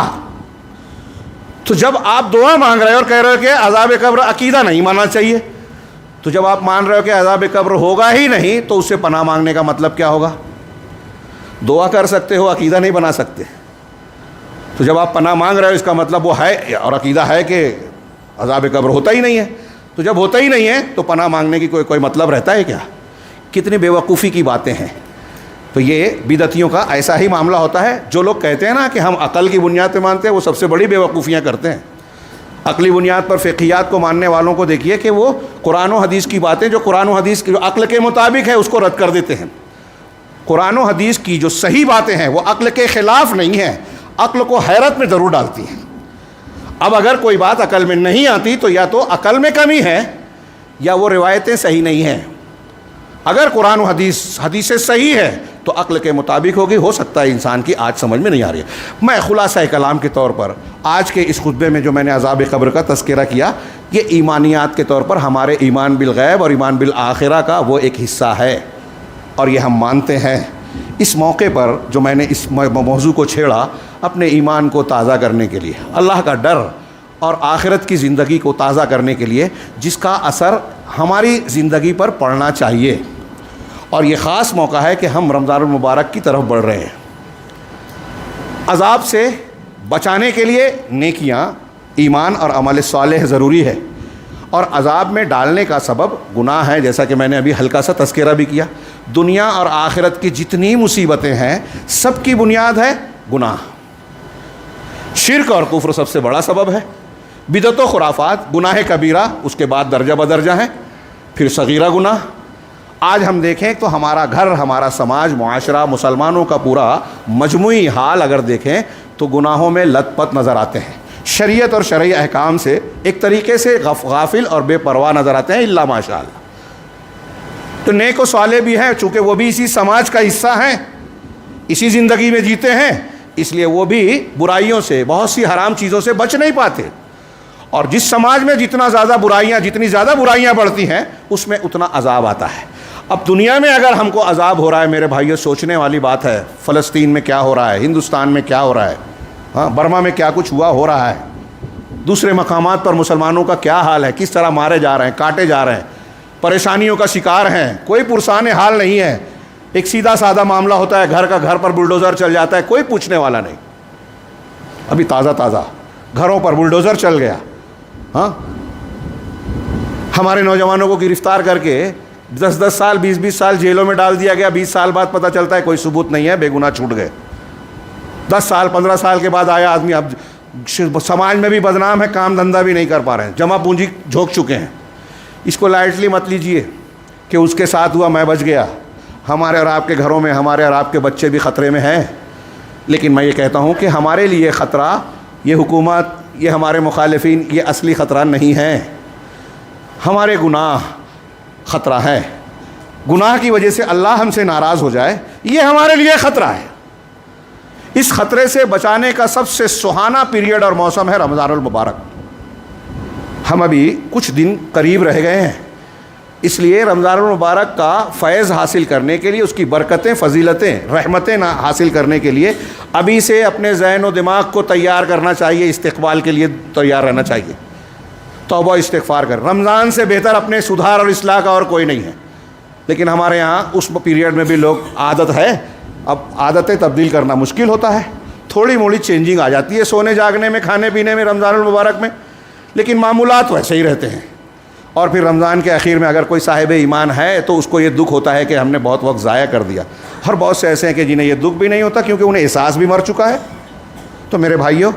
تو جب آپ دعا مانگ رہے ہو اور کہہ رہے ہو کہ عذاب قبر عقیدہ نہیں ماننا چاہیے، تو جب آپ مان رہے ہو کہ عذاب قبر ہوگا ہی نہیں، تو اس سے پناہ مانگنے کا مطلب کیا ہوگا؟ دعا کر سکتے ہو، عقیدہ نہیں بنا سکتے. تو جب آپ پناہ مانگ رہے ہو اس کا مطلب وہ ہے اور عقیدہ ہے کہ عذاب قبر ہوتا ہی نہیں ہے. تو جب ہوتا ہی نہیں ہے تو پناہ مانگنے کی کوئی مطلب رہتا ہے کیا؟ کتنی بے وقوفی کی باتیں ہیں. تو یہ بدعتیوں کا ایسا ہی معاملہ ہوتا ہے. جو لوگ کہتے ہیں نا کہ ہم عقل کی بنیاد پہ مانتے ہیں، وہ سب سے بڑی بے وقوفیاں کرتے ہیں. عقلی بنیاد پر فقہیات کو ماننے والوں کو دیکھیے کہ وہ قرآن و حدیث کی باتیں، جو قرآن و حدیث کی جو عقل کے مطابق ہے، اس کو رد کر دیتے ہیں. قرآن و حدیث کی جو صحیح باتیں ہیں وہ عقل کے خلاف نہیں ہیں، عقل کو حیرت میں ضرور ڈالتی ہیں. اب اگر کوئی بات عقل میں نہیں آتی تو یا تو عقل میں کمی ہے یا وہ روایتیں صحیح نہیں ہیں. اگر قرآن و حدیث صحیح ہے تو عقل کے مطابق ہوگی. ہو سکتا ہے انسان کی آج سمجھ میں نہیں آ رہی ہے. میں خلاصہ کلام کے طور پر آج کے اس خطبے میں جو میں نے عذاب قبر کا تذکرہ کیا، یہ ایمانیات کے طور پر ہمارے ایمان بالغیب اور ایمان بالآخرہ کا وہ ایک حصہ ہے، اور یہ ہم مانتے ہیں. اس موقع پر جو میں نے اس موضوع کو چھیڑا، اپنے ایمان کو تازہ کرنے کے لیے، اللہ کا ڈر اور آخرت کی زندگی کو تازہ کرنے کے لیے، جس کا اثر ہماری زندگی پر پڑنا چاہیے. اور یہ خاص موقع ہے کہ ہم رمضان المبارک کی طرف بڑھ رہے ہیں۔ عذاب سے بچانے کے لیے نیکیاں، ایمان اور عمل صالح ضروری ہے، اور عذاب میں ڈالنے کا سبب گناہ ہے، جیسا کہ میں نے ابھی ہلکا سا تذکرہ بھی کیا۔ دنیا اور آخرت کی جتنی مصیبتیں ہیں سب کی بنیاد ہے گناہ۔ شرک اور کفر سب سے بڑا سبب ہے، بدعت و خرافات گناہ کبیرہ، اس کے بعد درجہ بدرجہ ہیں، پھر صغیرہ گناہ۔ آج ہم دیکھیں تو ہمارا گھر، ہمارا سماج، معاشرہ، مسلمانوں کا پورا مجموعی حال اگر دیکھیں تو گناہوں میں لت پت نظر آتے ہیں، شریعت اور شرعی احکام سے ایک طریقے سے غافل اور بے پرواہ نظر آتے ہیں، الا ماشاء اللہ۔ تو نیک و صالح بھی ہیں، چونکہ وہ بھی اسی سماج کا حصہ ہیں، اسی زندگی میں جیتے ہیں، اس لیے وہ بھی برائیوں سے، بہت سی حرام چیزوں سے بچ نہیں پاتے۔ اور جس سماج میں جتنی زیادہ برائیاں بڑھتی ہیں اس میں اتنا عذاب آتا ہے۔ اب دنیا میں اگر ہم کو عذاب ہو رہا ہے میرے بھائیو، سوچنے والی بات ہے، فلسطین میں کیا ہو رہا ہے، ہندوستان میں کیا ہو رہا ہے، ہاں برما میں کیا کچھ ہو رہا ہے، دوسرے مقامات پر مسلمانوں کا کیا حال ہے، کس طرح مارے جا رہے ہیں، کاٹے جا رہے ہیں، پریشانیوں کا شکار ہیں، کوئی پرسان حال نہیں ہے۔ ایک سیدھا سادہ معاملہ ہوتا ہے، گھر پر بلڈوزر چل جاتا ہے، کوئی پوچھنے والا نہیں۔ ابھی تازہ گھروں پر بلڈوزر چل گیا، ہاں ہمارے نوجوانوں کو گرفتار کر کے 10 سال 20 سال جیلوں میں ڈال دیا گیا، 20 سال بعد پتہ چلتا ہے کوئی ثبوت نہیں ہے، بے گناہ چھوٹ گئے۔ 10 سال 15 سال کے بعد آیا آدمی، اب سماج میں بھی بدنام ہے، کام دھندا بھی نہیں کر پا رہے ہیں، جمع پونجی جھونک چکے ہیں۔ اس کو لائٹلی مت لیجئے کہ اس کے ساتھ ہوا میں بچ گیا۔ ہمارے اور آپ کے گھروں میں ہمارے اور آپ کے بچے بھی خطرے میں ہیں، لیکن میں یہ کہتا ہوں کہ ہمارے لیے خطرہ، یہ حکومت، یہ ہمارے مخالفین، یہ اصلی خطرہ نہیں ہے، ہمارے گناہ خطرہ ہے۔ گناہ کی وجہ سے اللہ ہم سے ناراض ہو جائے، یہ ہمارے لیے خطرہ ہے۔ اس خطرے سے بچانے کا سب سے سہانا پیریڈ اور موسم ہے رمضان المبارک۔ ہم ابھی کچھ دن قریب رہ گئے ہیں، اس لیے رمضان المبارک کا فیض حاصل کرنے کے لیے، اس کی برکتیں، فضیلتیں، رحمتیں حاصل کرنے کے لیے ابھی سے اپنے ذہن و دماغ کو تیار کرنا چاہیے، استقبال کے لیے تیار رہنا چاہیے، توبہ استغفار کر۔ رمضان سے بہتر اپنے سدھار اور اصلاح کا اور کوئی نہیں ہے، لیکن ہمارے یہاں اس پیریڈ میں بھی لوگ، عادت ہے، اب عادتیں تبدیل کرنا مشکل ہوتا ہے، تھوڑی موڑی چینجنگ آ جاتی ہے سونے جاگنے میں، کھانے پینے میں رمضان المبارک میں، لیکن معمولات ویسے ہی رہتے ہیں۔ اور پھر رمضان کے اخیر میں اگر کوئی صاحب ایمان ہے تو اس کو یہ دکھ ہوتا ہے کہ ہم نے بہت وقت ضائع کر دیا، اور بہت سے ایسے ہیں کہ جنہیں یہ دکھ بھی نہیں ہوتا کیونکہ انہیں احساس بھی مر چکا ہے۔ تو میرے بھائیوں،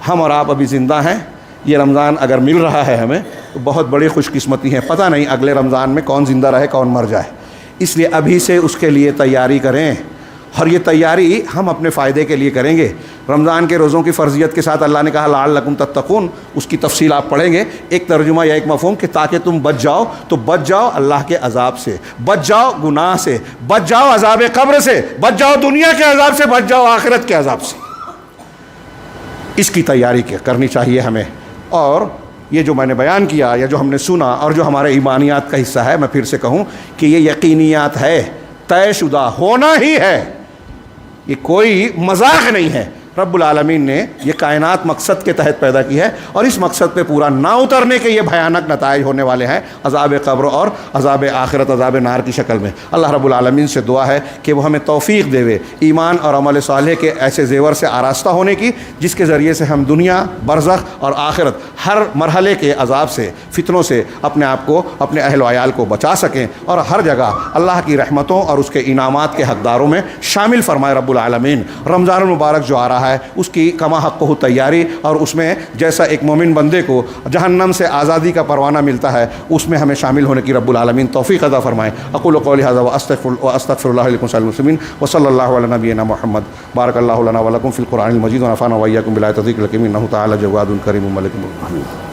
ہم اور آپ ابھی زندہ ہیں، یہ رمضان اگر مل رہا ہے ہمیں تو بہت بڑی خوش قسمتی ہے، پتہ نہیں اگلے رمضان میں کون زندہ رہے کون مر جائے، اس لیے ابھی سے اس کے لیے تیاری کریں، اور یہ تیاری ہم اپنے فائدے کے لیے کریں گے۔ رمضان کے روزوں کی فرضیت کے ساتھ اللہ نے کہا لعلکم تتقون، اس کی تفصیل آپ پڑھیں گے، ایک ترجمہ یا ایک مفہوم کہ تاکہ تم بچ جاؤ، تو بچ جاؤ اللہ کے عذاب سے، بچ جاؤ گناہ سے، بچ جاؤ عذاب قبر سے، بچ جاؤ دنیا کے عذاب سے، بچ جاؤ آخرت کے عذاب سے۔ اس کی تیاری کرنی چاہیے ہمیں۔ اور یہ جو میں نے بیان کیا یا جو ہم نے سنا اور جو ہمارے ایمانیات کا حصہ ہے، میں پھر سے کہوں کہ یہ یقینیات ہے، طے شدہ ہونا ہی ہے، یہ کوئی مذاق نہیں ہے۔ رب العالمین نے یہ کائنات مقصد کے تحت پیدا کی ہے، اور اس مقصد پہ پورا نہ اترنے کے یہ بھیانک نتائج ہونے والے ہیں، عذاب قبر اور عذاب آخرت، عذاب نار کی شکل میں۔ اللہ رب العالمین سے دعا ہے کہ وہ ہمیں توفیق دے ایمان اور عمل صالح کے ایسے زیور سے آراستہ ہونے کی، جس کے ذریعے سے ہم دنیا، برزخ اور آخرت ہر مرحلے کے عذاب سے، فتنوں سے اپنے آپ کو، اپنے اہل و عیال کو بچا سکیں، اور ہر جگہ اللہ کی رحمتوں اور اس کے انعامات کے حقداروں میں شامل فرمائے رب العالمین۔ رمضان المبارک جو آ رہا ہے اس کی کما حق ہو تیاری، اور اس میں جیسا ایک مومن بندے کو جہنم سے آزادی کا پروانہ ملتا ہے، اس میں ہمیں شامل ہونے کی رب العالمین توفیق عطا فرمائے۔ اقول قولی ھذا واستغفر اللہ لکم ولسائر المسلمین، وصلی اللہ علی نبینا محمد۔ بارک اللہ لنا ولکم فی القرآن المجید، ونفعنا وإیاکم بالآیات والذکر الحکیم، انہ تعالی جواد کریم ملک مقتدر۔